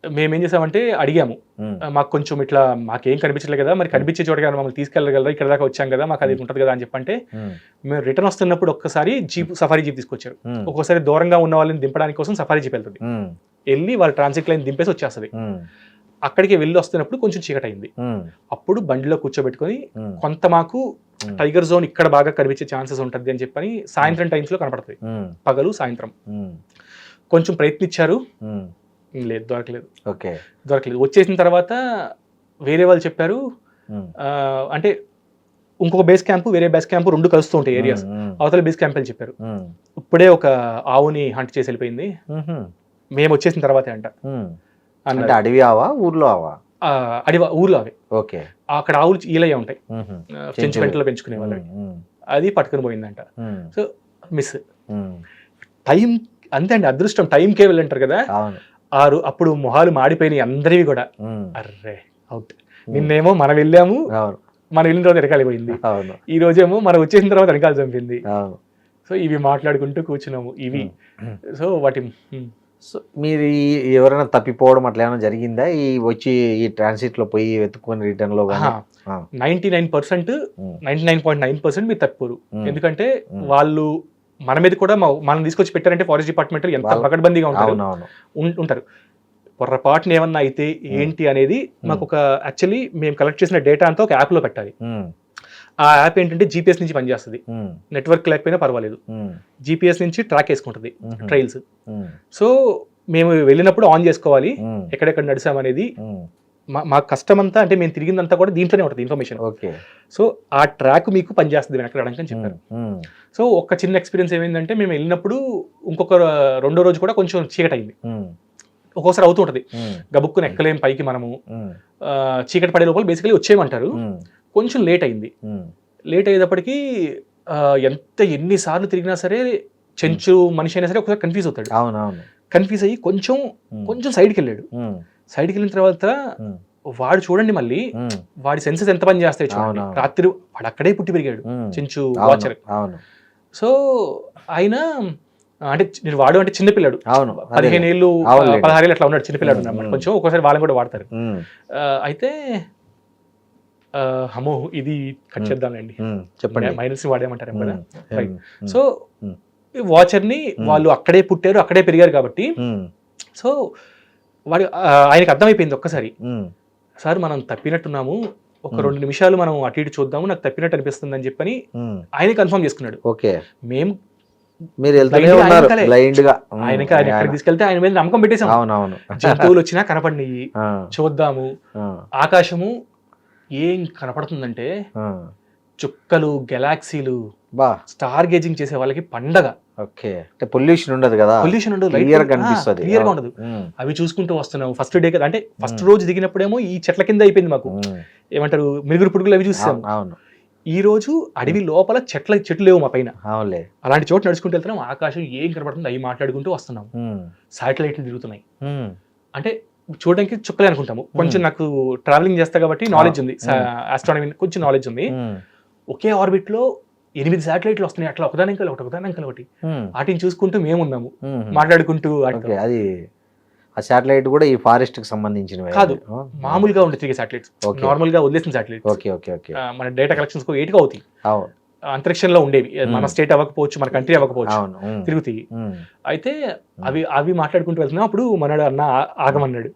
మేమేం చేసామంటే అడిగాము, ఉమ్. మాకు కొంచెం ఇట్లా మాకేం కనిపించలేదు కదా, మరి కనిపించే చోటగా మమ్మల్ని తీసుకెళ్ళగలరా, ఇక్కడ దాకా వచ్చాం కదా, మాకు అది ఉంటుంది కదా అని చెప్పంటే ఉమ్. మేము రిటర్న్ వస్తున్నప్పుడు ఒక్కసారి సఫారీ జీప్ తీసుకొచ్చారు. ఉమ్. ఒక్కోసారి దూరంగా ఉన్న వాళ్ళని దింపడానికి కోసం సఫారీ జీప్ వెళ్తుంది, ఉమ్. వెళ్ళి వాళ్ళ ట్రాన్సిట్ లైన్ దింపేసి వచ్చేస్తుంది. ఉమ్. అక్కడికి వెళ్ళి వస్తున్నప్పుడు కొంచెం చీకటి అయింది. ఉమ్. అప్పుడు బండిలో కూర్చోబెట్టుకొని ఉమ్. కొంత మాకు టైగర్ జోన్ ఇక్కడ బాగా కనిపించే ఛాన్సెస్ ఉంటుంది అని చెప్పని సాయంత్రం టైమ్స్ లో కనపడుతుంది, ఉమ్. పగలు సాయంత్రం. ఉమ్. కొంచెం ప్రయత్నించారు, ఉమ్. లేదు దొరకలేదు. ఓకే. వచ్చేసిన తర్వాత వేరే వాళ్ళు చెప్పారు, ఉమ్. అంటే ఇంకొక బేస్ క్యాంప్ వేరే బేస్ క్యాంప్ 2 కలుస్తూ ఉంటాయి ఏరియాస్, ఉమ్. అవతల బేస్ క్యాంప్ అని చెప్పారు. ఉమ్. ఇప్పుడే ఒక ఆవుని హంట్ చేసి వెళ్ళిపోయింది, ఉహుం. మేము వచ్చేసిన తర్వాతే అంట ఉమ్. అంటే అన్నారు. అడవి ఆవా ఊర్లో ఆవా? ఊర్లో అవే, ఓకే. అక్కడ ఆవులు ఈలయ్య ఉంటాయి, ఉహుం. చెంచు పెంటలో పెంచుకునే వాళ్ళవి, ఉమ్. అది పట్టుకుని పోయిందంట. ఉమ్. సో మిస్ ఉమ్. టైం అంతే అండి, అదృష్టం టైంకే వెళ్ళంటారు కదా. అవును. అప్పుడు మొహాలు మాడిపోయినాయి అందరివి కూడా. ఉమ్. అర్రే అవుట్, నిన్నేమో మనం వెళ్ళాము, అవును. మనం వెళ్ళిన తర్వాత వెనకాలి పోయింది, అవును. ఈ రోజేమో మనం వచ్చేసిన తర్వాత వెనకాల చంపింది. అవును. సో ఇవి మాట్లాడుకుంటూ కూర్చున్నాము ఇవి. సో వాటి సో మీరు ఎవరైనా తప్పిపోవడం అట్లా ఏమైనా జరిగిందా ఈ వచ్చి ఈ ట్రాన్సిట్ లో పోయి వెతుక్కొని రిటర్న్ లో గానీ? ఆ. 99.9% మీరు తప్పిపోరు. ఉమ్. ఎందుకంటే ఉమ్. వాళ్ళు మన మీద కూడా మనం తీసుకొచ్చి పెట్టారంటే ఫారెస్ట్ డిపార్ట్మెంట్ ఎంత వాళ్ళు- పకడ్బందీగా ఉంటారు, అవునవును. ఉంటారు. పొరపాటున ఏమన్నా అయితే ఏంటి అనేది మాకు ఒక యాక్చువల్లీ మేము కలెక్ట్ చేసిన డేటా అంతా ఒక యాప్లో పెట్టాలి. ఉమ్. ఆ యాప్ ఏంటంటే జీపీఎస్ నుంచి పనిచేస్తుంది, ఉమ్. నెట్వర్క్ లేకపోయినా పర్వాలేదు, ఉమ్. జీపీఎస్ నుంచి ట్రాక్ వేసుకుంటుంది ఉమ్. ట్రైల్స్. ఉమ్. సో మేము వెళ్ళినప్పుడు ఆన్ చేసుకోవాలి ఉమ్. ఎక్కడెక్కడ నడిచామనేది. ఉమ్. మా కష్టం అంతా అంటే మేము తిరిగిందంతా కూడా దీంట్లోనే ఉంటుంది ఇన్ఫర్మేషన్. ఓకే. సో ఆ ట్రాక్ మీకు పనిచేస్తుంది వెనక్కి రావడానికి అని చెప్పారు. ఉమ్. సో ఒక చిన్న ఎక్స్పీరియన్స్ ఏమైందంటే మేము వెళ్ళినప్పుడు ఇంకొక 2వ రోజు కూడా కొంచెం చీకటి అయింది. ఉమ్. ఒక్కోసారి అవుతూ ఉంటుంది, ఉమ్. గబుక్కుని ఎక్కలేం పైకి మనము, ఉమ్. చీకటి పడే లోపల బేసికలీ వచ్చేయమంటారు. ఉమ్. కొంచెం లేట్ అయింది. ఉమ్. లేట్ అయ్యేటప్పటికి ఎన్నిసార్లు తిరిగినా సరే చెంచు మనిషి అయినా సరే ఒకసారి కన్ఫ్యూజ్ అవుతాడు. అవునవును. కన్ఫ్యూజ్ అయ్యి కొంచెం సైడ్కి వెళ్ళాడు. ఉమ్. సైడ్కి వెళ్ళిన తర్వాత ఉమ్. వాడు చూడండి మళ్ళీ ఉమ్. వాడి సెన్సెస్ ఎంత పని చేస్తాయి చూడండి. అవునవును. రాత్రి వాడు అక్కడే పుట్టి పెరిగాడు ఉమ్. చెంచు అవును. వాచర్. అవును. సో ఆయన అంటే నేను వాడు అంటే చిన్నపిల్లాడు, అవును. 15 ఏళ్ళు అవునులేండి. 16 ఏళ్ళు అట్లా ఉన్నాడు చిన్నపిల్లాడు అన్నమాట. ఉమ్. కొంచెం ఒక్కోసారి వాళ్ళని కూడా వాడతారు. ఉమ్. అయితే అమ్మో ఇది కట్ చేద్దాంలేండి, ఉమ్. చెప్పండి. మైనస్ వాడేమంటారు కదా. ఉమ్. Right. ఉమ్. సో ఉమ్. ఈ వాచర్ని వాళ్ళు అక్కడే పుట్టారు అక్కడే పెరిగారు కాబట్టి ఉమ్. సో వాడు ఆయనకి అర్థమైపోయింది ఒక్కసారి, ఉమ్. సార్ మనం తప్పినట్టున్నాము, ఒక 2 నిమిషాలు మనం అటు ఇటు చూద్దాము, నాకు తప్పినట్టు అనిపిస్తుంది అని చెప్పని ఉమ్. ఆయన కన్ఫర్మ్ చేసుకున్నాడు. ఓకే. మేము మీరు వెళ్తూనే Blind గా ఉన్నారు ఆయనకలే. బ్లైండ్ గా. ఉమ్. ఆయన ఎక్కడికి తీసుకెళ్తే ఆయన మీద నమ్మకం పెట్టేసాం. అవునవును. జంతువులు వచ్చినా కనపడినాయి, ఆ. చూద్దాము. ఆ. ఆకాశము ఏం కనపడుతుందంటే ఆ. చుక్కలు, గెలాక్సీలు, బా. స్టార్ గేజింగ్ చేసే వాళ్ళకి పండగ. ఓకే. అంటే పొల్యూషన్ ఉండదు కదా, పొల్యూషన్ ఉండదు, క్లియర్ గా కనిపిస్తుంది. క్లియర్ గా ఉండదు. ఉమ్. అవి చూసుకుంటూ వస్తున్నాము. ఫస్ట్ డే కదా, అంటే ఫస్ట్ రోజు దిగినప్పుడేమో ఈ చెట్ల కింద అయిపోయింది మాకు, ఉమ్. ఏమంటారు మిరుగురు పురుగులు అవి చూసాము. అవును. ఈ రోజు అడవి లోపల చెట్లు లేవు మా పైన, అవునులే. అలాంటి చోటు నడుచుకుంటూ వెళ్తున్నాం. ఆకాశం ఏం కనపడుతుంది అవి మాట్లాడుకుంటూ వస్తున్నాం. ఉమ్. శాటిలైట్లు తిరుగుతున్నాయి. ఉమ్. అంటే చూడడానికి చుక్కలే అనుకుంటాము. కొంచెం నాకు ట్రావెలింగ్ చేస్తా కాబట్టి నాలెడ్జ్ ఉంది, ఆస్ట్రానమీ కొంచెం నాలెడ్జ్ ఉంది. ఉమ్. ఒకే ఆర్బిట్ లో 8 శాటిలైట్లు వస్తున్నాయి, అట్లా ఒకదానికల్ ఒకటి. ఉమ్. వాటిని చూసుకుంటూ మేమున్నాము ఉమ్. మాట్లాడుకుంటూ. ఓకే. అది ఆ శాటిలైట్ కూడా ఈ ఫారెస్ట్ కి సంబంధించినవి కాదు, మామూలుగా ఉండే 3 శాటిలైట్స్, Okay. నార్మల్ గా వదిలేసిన శాటిలైట్స్. ఓకే. ఓకే. ఓకే. మన డేటా కలెక్షన్స్ 8గా అవుతాయి. అవును. అంతరిక్షంలో ఉండేవి, మన స్టేట్ అవ్వకపోవచ్చు, మన కంట్రీ అవ్వకపోవచ్చు, అవును తిరుగుతాయి. అయితే అవి మాట్లాడుకుంటూ వెళ్తున్నాం. అప్పుడు మనడు అన్న ఆగమన్నాడు.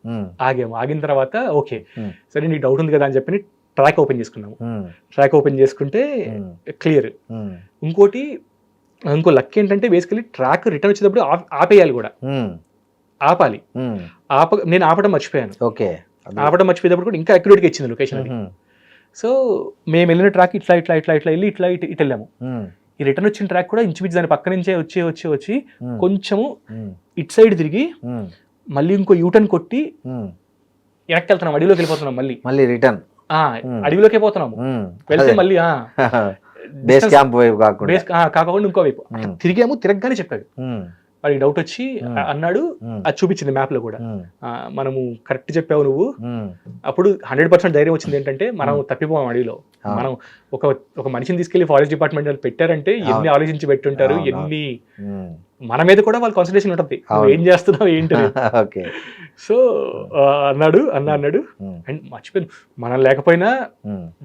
ఆగిన తర్వాత ఓకే సరే నీకు డౌట్ ఉంది కదా అని చెప్పి ట్రాక్ ఓపెన్ చేసుకున్నాము. ట్రాక్ ఓపెన్ చేసుకుంటే క్లియర్. ఇంకో లక్ ఏంటంటే బేసికలీ ట్రాక్ రిటర్న్ వచ్చేటప్పుడు ఆపేయాలి కూడా, ఆపాలి. నేను ఆపడం మర్చిపోయాను. ఆపడం మర్చిపోయేటప్పుడు కూడా ఇంకా అక్యురేట్గా ఇచ్చింది లొకేషన్ అది. సో మేము వెళ్ళిన ట్రాక్ ఇట్లా వెళ్ళి ఇటు వెళ్ళాము. ఈ రిటర్న్ వచ్చిన ట్రాక్ కూడా ఇంచుమించు దాని పక్క నుంచే వచ్చి కొంచెము ఇటు సైడ్ తిరిగి మళ్ళీ ఇంకో యూటర్న్ కొట్టి వెనక్కి వెళ్తున్నాం, అడవిలోకి వెళ్ళిపోతున్నాం. మళ్ళీ రిటర్న్ అడవిలోకి వెళ్ళిపోతున్నాము. వెళ్తే మళ్ళీ బేస్ క్యాంప్ వైపు కాకుండా ఇంకో వైపు తిరిగాము. తిరగగానే చెప్పాడు, వాడికి డౌట్ వచ్చి అన్నాడు, అది చూపించింది మ్యాప్ లో కూడా, మనము కరెక్ట్ చెప్పావు నువ్వు. అప్పుడు 100% ధైర్యం వచ్చింది. ఏంటంటే మనం తప్పిపోయాం అడవిలో. మనం ఒక మనిషిని తీసుకెళ్లి ఫారెస్ట్ డిపార్ట్మెంట్ వాళ్ళు పెట్టారంటే ఎన్ని ఆలోచించి పెట్టుంటారు, ఎన్ని మన మీద కూడా వాళ్ళ కాన్సన్ట్రేషన్ ఉంటుంది, నువ్వు ఏం చేస్తున్నావు ఏంటి. సో అన్నాడు అండ్ మర్చిపోయాను, మనం లేకపోయినా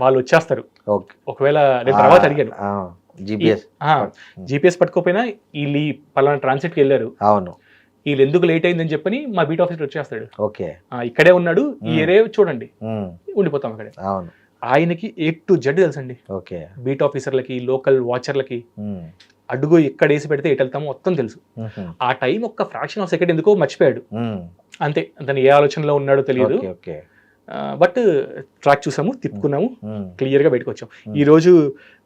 వాళ్ళు వచ్చేస్తారు. ఒకవేళ నేను తర్వాత అడిగాను, జిపిఎస్ పట్టుకోపోయినా వీళ్ళు పలానా ట్రాన్సిట్కి వెళ్ళారు, అవును వీళ్ళు ఎందుకు లేట్ అయిందని చెప్పని మా బీట్ ఆఫీసర్ వచ్చేస్తాడు. ఇక్కడే ఉన్నాడు, ఈ ఏరియా చూడండి, ఉండిపోతాం అక్కడే. ఆయనకి A to Z తెలుసండి. బీట్ ఆఫీసర్లకి, లోకల్ వాచర్లకి అడుగు ఎక్కడ వేసి పెడితే ఎటు వెళ్తామో మొత్తం తెలుసు. ఆ టైం ఒక్క ఫ్రాక్షన్ ఆఫ్ సెకండ్ ఎందుకో మర్చిపోయాడు అంతే. అతను ఏ ఆలోచనలో ఉన్నాడో తెలియదు. బట్ ట్రాక్ చూసాము, తిప్పుకున్నాము, క్లియర్ గా బయటకు వచ్చాం. ఈ రోజు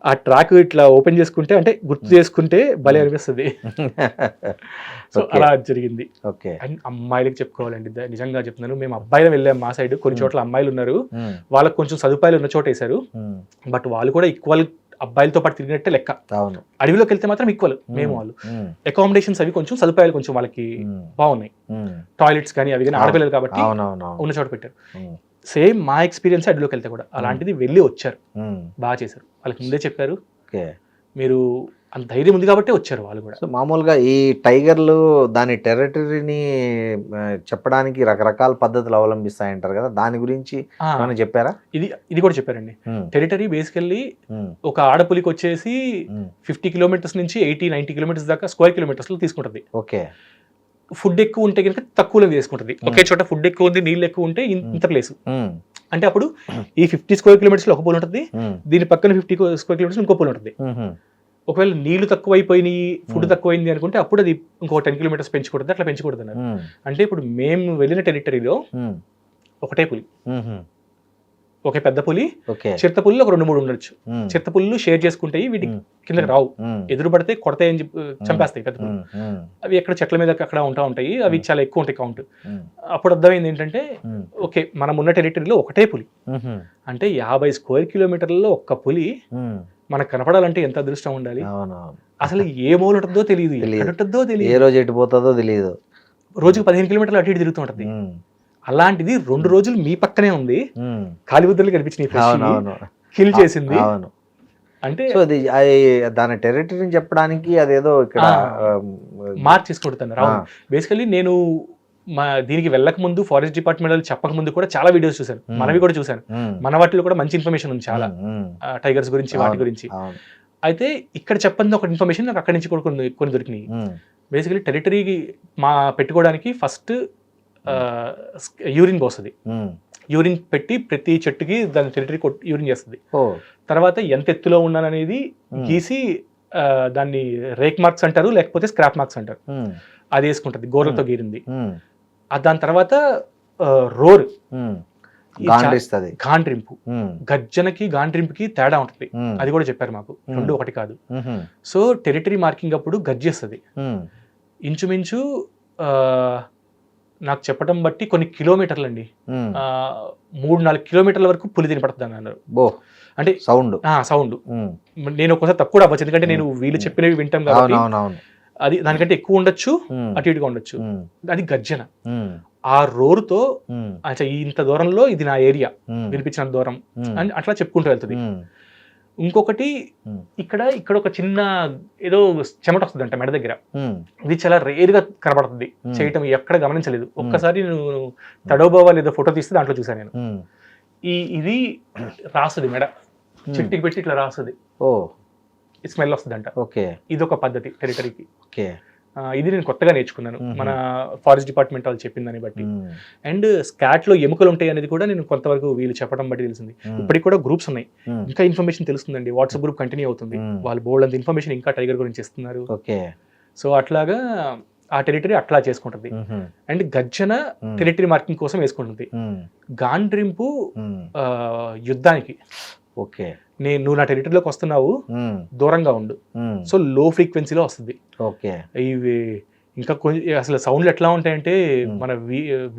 ఆ ట్రాక్ ఇట్లా ఓపెన్ చేసుకుంటే అంటే గుర్తు చేసుకుంటే భలే అనిపిస్తుంది. సో అలా జరిగింది. అండ్ అమ్మాయిలకి చెప్పుకోవాలండి, నిజంగా చెప్తున్నాను, మేము అబ్బాయిలు వెళ్ళాం మా సైడ్. కొన్ని చోట్ల అమ్మాయిలు ఉన్నారు, వాళ్ళకి కొంచెం సదుపాయాలు ఉన్న చోట వేశారు. బట్ వాళ్ళు కూడా ఈక్వల్ అబ్బాయిలతో పాటు తిరిగినట్టే లెక్క. అడవిలోకి వెళ్తే మాత్రం ఈక్వల్ మేము వాళ్ళు. అకామిడేషన్స్ అవి కొంచెం సదుపాయాలు కొంచెం వాళ్ళకి బాగున్నాయి, టాయిలెట్స్ కానీ అవి కానీ, ఆడపిల్లలు కాబట్టి ఉన్న చోట పెట్టారు. సేమ్ మా ఎక్స్పీరియన్స్ అడవిలోకి వెళ్తే కూడా అలాంటిది వెళ్ళి వచ్చారు, బాగా చేశారు. వాళ్ళకి ముందే చెప్పారు, మీరు అంత ధైర్యం ఉంది కాబట్టి వచ్చారు వాళ్ళు కూడా. సో మామూలుగా ఈ టైగర్లు దాని టెరిటరీని చెప్పడానికి రకరకాల పద్ధతులు అవలంబిస్తాయంటారు కదా, దాని గురించి ఏమైనా చెప్పారా? ఇది కూడా చెప్పారండి. టెరిటరీ బేసికల్లీ ఒక ఆడపులికి వచ్చేసి 50 కిలోమీటర్స్ నుంచి 80-90 కిలోమీటర్స్ దాకా స్క్వేర్ కిలోమీటర్స్ లో తీసుకుంటుంది. ఫుడ్ ఎక్కువ ఉంటే కనుక తక్కువలో తీసుకుంటుంది. ఒకే చోట ఫుడ్ ఎక్కువ ఉంది, నీళ్ళు ఎక్కువ ఉంటే ఇంత ప్లేస్. అంటే అప్పుడు ఈ 50 స్క్వేర్ కిలోమీటర్స్ లో ఒక పూల్ ఉంటుంది, దీని పక్కన 50 స్క్వేర్ కిలోమీటర్స్ ఇంకో పూల్ ఉంటుంది. ఒకవేళ నీళ్లు తక్కువైపోయినాయి, ఫుడ్ తక్కువైంది అనుకుంటే అప్పుడు అది ఇంకో 10 కిలోమీటర్స్ పెంచుకుంటుంది. అట్లా పెంచుకుంటుంది అన్నారు. అంటే ఇప్పుడు మేము వెళ్ళిన టెరిటరీలో ఒకటే పులి, ఒకే పెద్ద పులి, చిరుత పుల్లు ఒక 2-3 ఉండొచ్చు. చిరుత పుల్లు షేర్ చేసుకుంటాయి, వీటికి కిందకి రావు, ఎదురు పడితే కొడతాయని చంపేస్తాయి పెద్ద పుల్లు. అవి ఎక్కడ చెట్ల మీద అక్కడ ఉంటాయి, అవి చాలా ఎక్కువ ఉంటాయి కౌంట్. అప్పుడు అర్థమైంది ఏంటంటే ఓకే మనం ఉన్న టెరిటరీలో ఒకటే పులి, అంటే 50 స్క్వేర్ కిలోమీటర్లలో ఒక్క పులి మనకు కనపడాలంటే ఎంత అదృష్టం ఉండాలి. అసలు ఏ మూల ఉంటుందో తెలియదు, ఏ రోజు ఎటు పోతుందో తెలియదు. రోజుకి 15 కిలోమీటర్లు అటు ఇటు తిరుగుతూ ఉంటుంది. అలాంటిది 2 రోజులు మీ పక్కనే ఉంది, కాలిబుద్దలు కనిపించినాయి, కిల్ చేసింది. అంటే దాని టెరిటరీని చెప్పడానికి అదేదో ఇక్కడ మార్క్ చేసుకుంటున్నారు. బేసికలీ నేను దీనికి వెళ్ళక ముందు ఫారెస్ట్ డిపార్ట్మెంట్ వాళ్ళు చెప్పక ముందు కూడా చాలా వీడియోస్ చూశాను, మనవి కూడా చూశాను. మన వాటిలో కూడా మంచి ఇన్ఫర్మేషన్ ఉంది చాలా, టైగర్స్ గురించి వాటి గురించి. అయితే ఇక్కడ చెప్పండి ఒక ఇన్ఫర్మేషన్ నాకు అక్కడి నుంచి కూడా కొన్ని దొరికినాయి. బేసికలీ టెరిటరీకి పెట్టుకోవడానికి ఫస్ట్ యూరిన్ పోస్తుంది, యూరిన్ పెట్టి ప్రతి చెట్టుకి దాని టెరిటరీ యూరిన్ చేస్తుంది. తర్వాత ఎంత ఎత్తులో ఉన్నాననేది గీసి దాన్ని రేక్ మార్క్స్ అంటారు, లేకపోతే స్క్రాప్ మార్క్స్ అంటారు, అది వేసుకుంటది, గోర్లతో గీరింది. దాని తర్వాత రోర్, గాండ్రింపు, గర్జనకి గాండ్రింపుకి తేడా ఉంటుంది, అది కూడా చెప్పారు మాకు, 2 ఒకటి కాదు. సో టెరిటరీ మార్కింగ్ అప్పుడు గర్జిస్తుంది. ఇంచుమించు నాకు చెప్పడం బట్టి కొన్ని కిలోమీటర్లు అండి, 3-4 కిలోమీటర్ల వరకు పులి తినపడుతుంది అన్నారు. అంటే సౌండ్ నేను ఒకసారి తక్కువ అవ్వచ్చు, ఎందుకంటే నేను వీళ్ళు చెప్పినవి వింటాం కాబట్టి అది దానికంటే ఎక్కువ ఉండొచ్చు, అటు ఇటుగా ఉండొచ్చు. అది గర్జన. ఆ రోరుతో ఇంత దూరంలో ఇది నా ఏరియా, వినిపించిన దూరం అని అట్లా చెప్పుకుంటూ వెళ్తుంది. ఇంకొకటి ఇక్కడ ఒక చిన్న ఏదో చెమట వస్తుంది అంట మెడ దగ్గర, ఇది చాలా రేర్ గా కనబడుతుంది, చేయటం ఎక్కడ గమనించలేదు. ఒక్కసారి నేను తడోబావా లేదా ఫోటో తీస్తే దాంట్లో చూసాను నేను. ఇది రాస్తుంది మెడ, చెట్టుకి పెట్టి ఇట్లా రాస్తుంది. స్మెల్ వస్తుందంట. ఓకే ఇది ఒక పద్ధతి టెరిటరీకి. ఓకే ఇది నేను కొత్తగా నేర్చుకున్నాను మన ఫారెస్ట్ డిపార్ట్మెంట్ వాళ్ళు చెప్పిందని బట్టి. అండ్ స్కాట్ లో ఎముకలు ఉంటాయి అనేది కూడా నేను కొంతవరకు వీళ్ళు చెప్పడం బట్టి తెలిసింది. ఇప్పటికి కూడా గ్రూప్స్ ఉన్నాయి, ఇంకా ఇన్ఫర్మేషన్ తెలుస్తుందండి. వాట్సాప్ గ్రూప్ కంటిన్యూ అవుతుంది, వాళ్ళు బోల్డ్ అంత ఇన్ఫర్మేషన్ ఇంకా టైగర్ గురించి ఇస్తున్నారు. ఓకే సో అట్లాగా ఆ టెరిటరీ అట్లా చేసుకుంటుంది. అండ్ గర్జన టెరిటరీ మార్కింగ్ కోసం వేసుకుంటుంది. గాండ్రింపు యుద్ధానికి. ఓకే నువ్వు నా టెరిటరీలోకి వస్తున్నావు, దూరంగా ఉండు. సో లో ఫ్రీక్వెన్సీలో వస్తుంది. ఓకే ఇవి ఇంకా కొంచెం అసలు సౌండ్లు ఎట్లా ఉంటాయంటే మన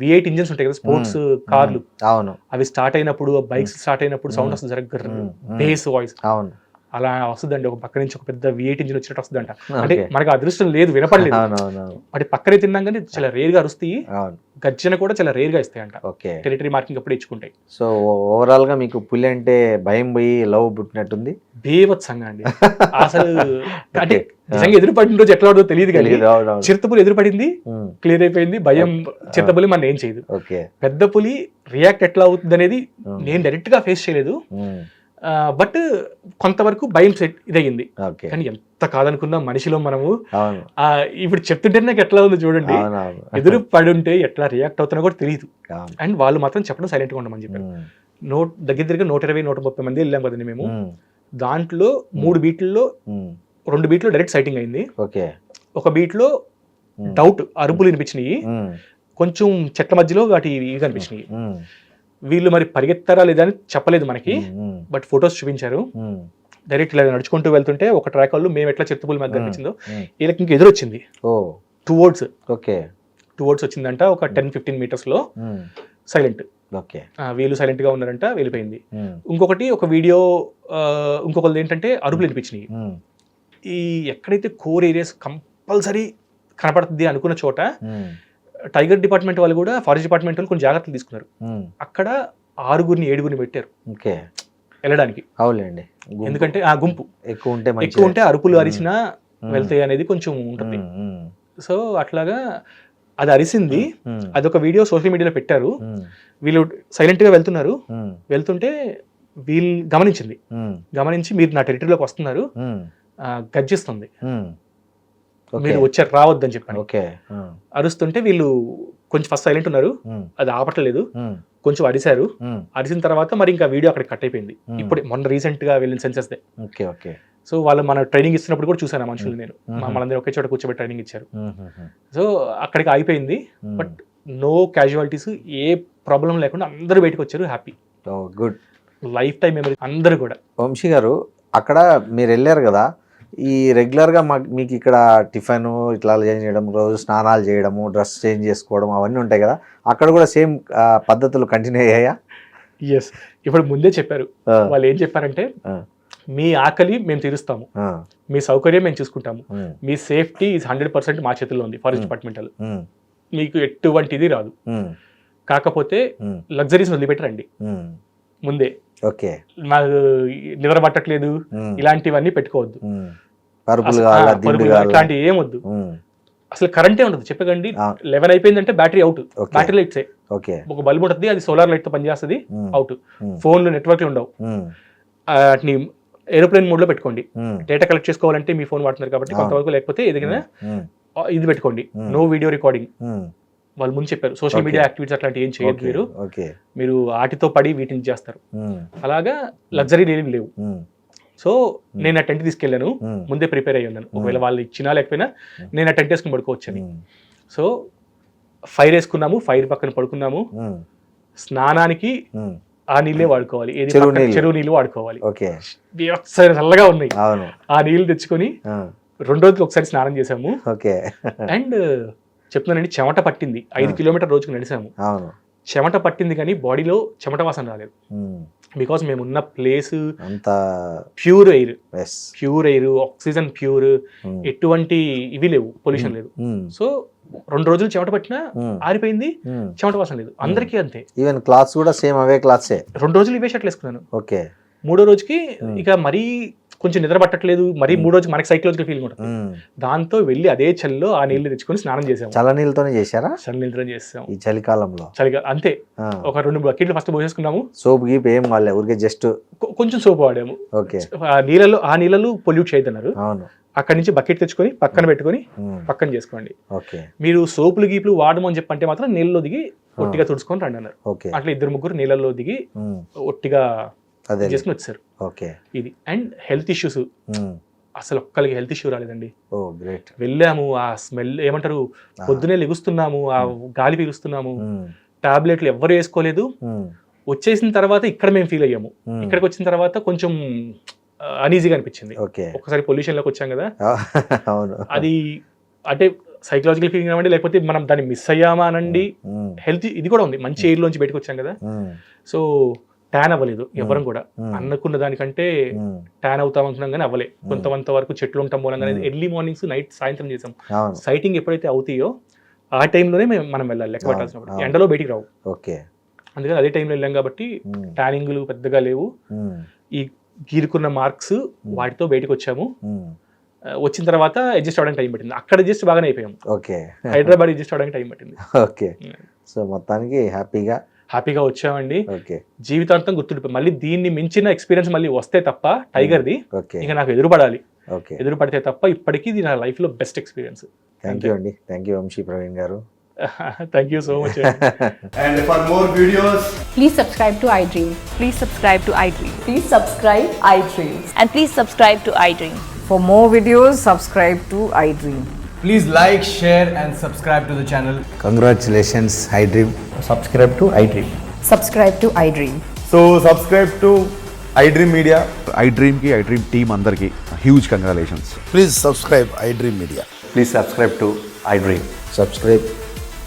V8 ఇంజిన్స్ ఉంటాయి కదా స్పోర్ట్స్ కార్లు, అవును అవి స్టార్ట్ అయినప్పుడు బైక్స్ స్టార్ట్ అయినప్పుడు సౌండ్ వస్తుంది జరగ బేస్ వాయిస్ అవును అలా వస్తుందండి. ఒక పక్క నుంచి ఒక పెద్ద V8 ఇంజిన్ వచ్చినట్టు వస్తుందంట. అంటే మనకు అదృష్టం లేదు, వినపడలేదు. వాటి పక్కనే తిన్నాం కానీ చాలా రేర్ గా అరుస్తాయి. గర్జన కూడా చాలా రేర్ గా ఇస్తాయంట ఓకే టెరిటరీ మార్కింగ్ అప్పుడు ఇచ్చుకుంటాయి. సో ఓవరాల్ గా మీకు పులి అంటే భయం పోయి లవ్ పుట్టినట్టుంది. బేవత్సంగా అండి అసలు. అంటే నిజంగా ఎదురుపడిన రోజు ఎట్లా ఉంటుందో తెలియదు కానీ చిరుతపులి ఎదురుపడింది, క్లియర్ అయిపోయింది. భయం చిరుతపులి మన ఏం చేయదు. పెద్ద పులి రియాక్ట్ ఎట్లా అవుతుంది అనేది నేను డైరెక్ట్ గా ఫేస్ చేయలేదు, బట్ కొంతవరకు భయం సెట్ ఇదయ్యింది. కానీ ఎంత కాదనుకున్నా మనిషిలో మనము ఇప్పుడు చెప్తుంటే నాకు ఎట్లా ఉంది చూడండి, ఎదురు పడి ఉంటే ఎట్లా రియాక్ట్ అవుతున్నా కూడా తెలియదు. అండ్ వాళ్ళు మాత్రం చెప్పడం సైలెంట్ గా ఉండమని చెప్పారు. దగ్గర 120-130 మంది వెళ్ళాం కదండి మేము. దాంట్లో 3 బీట్లలో 2 బీట్లో డైరెక్ట్ సైటింగ్ అయింది. ఒక బీట్లో డౌట్ అరుపులు వినిపించినాయి, కొంచెం చెట్ల మధ్యలో వాటి ఇవి కనిపించినాయి. వీళ్ళు మరి పరిగెత్తారా లేదా అని చెప్పలేదు మనకి, బట్ ఫొటోస్ చూపించారు. డైరెక్ట్ ఇలా నడుచుకుంటూ వెళ్తుంటే ఒక ట్రాక్ వాళ్ళు మేము ఎట్లా చిరుతపులి మాకు కనిపించిందో వీళ్ళకి ఇంకా ఎదురు వచ్చింది. టువర్డ్స్ వచ్చిందంట ఒక 10-15 మీటర్స్ లో. సైలెంట్, వీళ్ళు సైలెంట్ గా ఉన్నారంట, వెళ్ళిపోయింది. ఇంకొకటి ఒక వీడియో ఇంకొకటి ఏంటంటే అరుపులు వినిపించినాయి. ఈ ఎక్కడైతే కోర్ ఏరియాస్ కంపల్సరీ కనపడుతుంది అనుకున్న చోట టైగర్ డిపార్ట్మెంట్ వాళ్ళు కూడా ఫారెస్ట్ డిపార్ట్మెంట్ వాళ్ళు కొన్ని జాగ్రత్తలు తీసుకున్నారు. అక్కడ 6-7 పెట్టారు వెళ్ళడానికి. ఎందుకంటే ఆ గుంపు ఎక్కువ ఉంటే అరుపులు అరిచినా వెళ్తాయి అనేది కొంచెం ఉంటుంది. సో అట్లాగా అది అరిసింది. అదొక వీడియో సోషల్ మీడియాలో పెట్టారు. వీళ్ళు సైలెంట్ గా వెళ్తుంటే వీళ్ళు గమనించి మీరు నా టెరిటరీలోకి వస్తున్నారు, గర్జిస్తుంది, మీరు వచ్చారు రావద్దని చెప్పాను. అరుస్తుంటే వీళ్ళు కొంచెం ఫస్ట్ సైలెంట్ ఉన్నారు, అది ఆపట్లేదు, కొంచెం అరిశారు. అరిసిన తర్వాత మరి ఇంకా వీడియో అక్కడ కట్ అయిపోయింది. ఇప్పుడు మొన్న రీసెంట్ గా వెళ్ళిన సెన్సెస్ దే. సో వాళ్ళు మన ట్రైనింగ్ ఇస్తున్నప్పుడు కూడా చూసాను ఆ మనుషులు. నేను మనందరూ ఒకే చోట కూర్చోబెట్టి ట్రైనింగ్ ఇచ్చారు. సో అక్కడికి ఆగిపోయింది, బట్ నో క్యాజువాలిటీస్, ఏ ప్రాబ్లం లేకుండా అందరూ బయటకు వచ్చారు. Happy, good, life time memory అందరూ కూడా. వంశీ గారు, అక్కడ మీరు వెళ్ళారు కదా, ఈ రెగ్యులర్గా మీకు ఇక్కడ టిఫిన్ ఇట్లా చేయడం, రోజు స్నానాలు చేయడము, డ్రెస్ చేంజ్ చేసుకోవడం అవన్నీ ఉంటాయి కదా, అక్కడ కూడా సేమ్ పద్ధతులు కంటిన్యూ అయ్యాయా? ఎస్, ఇప్పుడు ముందే చెప్పారు వాళ్ళు. ఏం చెప్పారంటే మీ ఆకలి మేము తీరుస్తాము, మీ సౌకర్యం మేము చూసుకుంటాము, మీ సేఫ్టీ ఈజ్ 100% మా చేతుల్లో ఉంది ఫారెస్ట్ డిపార్ట్మెంట్ వాళ్ళు, మీకు ఎటువంటిది రాదు. కాకపోతే లగ్జరీస్ వదిలిపెట్టరండి ముందే. నాకు నిద్ర పట్టట్లేదు ఇలాంటివన్నీ పెట్టుకోవద్దు, ఇట్లాంటివి ఏమొద్దు. అసలు కరెంటే ఉండదు. చెప్పకండి 11 అయిపోయిందంటే బ్యాటరీ అవుట్. బ్యాటరీ లైట్సే, ఒక బల్బ్ ఉంటుంది, అది సోలార్ లైట్ తో పనిచేస్తుంది, అవుట్. ఫోన్లు నెట్వర్క్లు ఉండవు. వాటిని ఏరోప్లేన్ మోడ్ లో పెట్టుకోండి. డేటా కలెక్ట్ చేసుకోవాలంటే మీ ఫోన్ వాడుతున్నారు కాబట్టి కొంతవరకు, లేకపోతే ఏదైనా ఇది పెట్టుకోండి, నో వీడియో రికార్డింగ్. వాళ్ళు ముందు చెప్పారు సోషల్ మీడియా యాక్టివిటీస్ అట్లాంటి ఏం చేయొద్దు, మీరు ఆటితో పడి వీటిని చేస్తారు. అలాగా లగ్జరీ ఏమి లేవు. సో నేను ఆ టెంట్ తీసుకెళ్ళాను, ముందే ప్రిపేర్ అయ్యి ఉన్నాను. ఒకవేళ వాళ్ళు ఇచ్చినా లేకపోయినా నేను ఆ టెంట్ వేసుకుని పడుకోవచ్చని. సో ఫైర్ వేసుకున్నాము, ఫైర్ పక్కన పడుకున్నాము. స్నానానికి ఆ నీళ్ళే వాడుకోవాలి, ఏది చెరువు నీళ్ళు వాడుకోవాలి. చల్లగా ఉన్నాయి ఆ నీళ్ళు తెచ్చుకొని 2 రోజులు ఒకసారి స్నానం చేసాము. అండ్ చెప్తున్నానండి, చెమట పట్టింది. 5 కిలోమీటర్ రోజుకు నడిచాము. చెమట పట్టింది కానీ బాడీలో చెమట వాసన రాలేదు. బికాస్ మేము ఉన్న place pure air, oxygen pure, ఎటువంటి ఇవి లేవు, పొల్యూషన్ లేదు. సో 2 రోజులు చెమట పట్టినా ఆరిపోయింది, చెమట వాసన లేదు. అందరికీ అంతే. ఈవెన్ క్లాత్స్ కూడా సేమ్ అవే క్లాత్సే. 2 రోజులు ఇవే షర్ట్లు వేసుకున్నాను. 3వ రోజుకి ఇక మరీ కొంచెం నిద్ర పట్టట్లేదు, మరీ 3 రోజు మనకి సైకలాజికల్ ఫీలింగ్ ఉంటుంది. మ్మ్. దాంతో వెళ్ళి అదే చలిలో ఆ నీళ్లు తెచ్చుకొని స్నానం చేసాము. చల్ల నీళ్ళతోనే చేశారా చలి నీళ్ళతో చేసాం ఈ చలికాలంలో? చలిగా అంతే. ఒక 2 బకెట్లు ఫస్ట్ పోసేసుకున్నాము. సోప్ గీప్ ఏం వాళ్ళే, ఊరికే జస్ట్ కొంచెం సోపు వాడాము. ఓకే. ఆ నీళ్ళలో పొల్యూట్ చేయదన్నారు. అవును. అక్కడి నుంచి బకెట్ తెచ్చుకొని పక్కన పెట్టుకొని మ్మ్. పక్కన చేసుకోండి. ఓకే. మీరు సోపులు గీపులు వాడమని చెప్పంటే మాత్రం నీళ్ళలో దిగి ఒట్టిగా తుడుచుకొని రండి అన్నారు. ఓకే. అట్లా 2-3 నీళ్ళలో దిగి మ్మ్. ఒట్టిగా అదే. చేసుకుని వచ్చారు. ఓకే. ఇది అండ్ హెల్త్ ఇష్యూస్ మ్మ్. అసలు ఒక్కరికి హెల్త్ ఇష్యూ రాలేదండి. ఓ గ్రేట్. వెళ్ళాము, ఆ స్మెల్ ఏమంటారు, పొద్దునే లెగుస్తున్నాము, ఆ గాలి పీలుస్తున్నాము, మ్మ్. టాబ్లెట్లు ఎవ్వరు వేసుకోలేదు. మ్మ్. వచ్చేసిన తర్వాత ఇక్కడ మేము ఫీల్ అయ్యాము. ఇక్కడికి వచ్చిన తర్వాత కొంచెం అనీజీగా అనిపించింది. ఓకే. ఒకసారి పొల్యూషన్ లోకి వచ్చాం కదా, అవును. అది అంటే సైకలాజికల్ ఫీలింగ్ అవ్వండి, లేకపోతే మనం దాన్ని మిస్ అయ్యామా అనండి. మ్మ్. హెల్త్ ఇది కూడా ఉంది, మంచి ఎయిర్ లోంచి బయటకు వచ్చాం కదా. మ్మ్. సో ట్యాన్ అవ్వలేదు ఎవరం కూడా. మ్మ్. అనుకున్న దానికంటే మ్మ్. ట్యాన్ అవుతాం అనుకున్నాం కానీ అవ్వలే. కొంత వరకు చెట్లు ఉంటాం మూలంగా ఎర్లీ మార్నింగ్స్ నైట్ సాయంత్రం చేసాం. అవును. సైటింగ్ ఎప్పుడైతే అవుతాయో ఆ టైంలోనే మనం వెళ్ళాలి, లెక్క పెట్టాల్సినప్పుడు. ఎండలో బయటికి రావు. ఓకే. అందుకని అదే టైంలో వెళ్ళాం కాబట్టి మ్మ్. ట్యానింగ్లు పెద్దగా లేవు. మ్మ్. ఈ గీరుకున్న మార్క్స్ వాటితో బయటకు వచ్చాము. మ్మ్. వచ్చిన తర్వాత అడ్జస్ట్ అవడానికి టైం పట్టింది. అక్కడ అడ్జస్ట్ బాగానే అయిపోయాం. ఓకే. హైదరాబాద్ అడ్జస్ట్ అవడానికి టైం పట్టింది. ఓకే. సో మొత్తానికి హ్యాపీగా వచ్చామండి. ఓకే. జీవితాంతం గుర్తుండిపోయి మళ్ళీ దీన్ని మించిన ఎక్స్పీరియన్స్ మళ్ళీ వస్తే తప్ప టైగర్ది ఓకే. ఇంకా నాకు ఎదురుపడాలి. ఓకే. ఎదురుపడితే తప్ప ఇప్పటికీ ఇది నా లైఫ్ లో బెస్ట్ ఎక్స్పీరియన్స్. థ్యాంక్ యూ అండి. థ్యాంక్ యూ వంశీ ప్రవీణ్ గారు. Thank you so much. And for more videos, Please subscribe to iDream. Please subscribe to iDream. Please subscribe iDream. And please subscribe to iDream. For more videos, subscribe to iDream. please like, share and subscribe to the channel. Congratulations I dream. Subscribe to iDream. Subscribe to iDream. So subscribe to iDream Media. iDream ki iDream team andarki huge congratulations. Please subscribe iDream Media. Please subscribe to iDream. Subscribe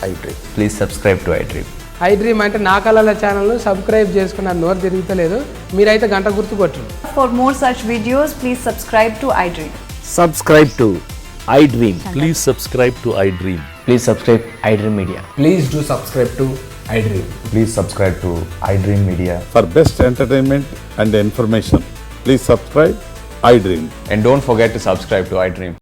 iDream. Please subscribe to iDream. iDream అంటే నా కళల ఛానల్ను సబ్స్క్రైబ్ చేసుకున్న నోరు తిరుగుతలేదు, మీరైతే గంట గుర్తు కొట్టండి. For more such videos, please subscribe to iDream. Subscribe to iDream. Please subscribe to iDream. Please subscribe iDream Media. Please do subscribe to iDream. Please subscribe to iDream Media. For best entertainment and information, please subscribe iDream. And don't forget to subscribe to iDream.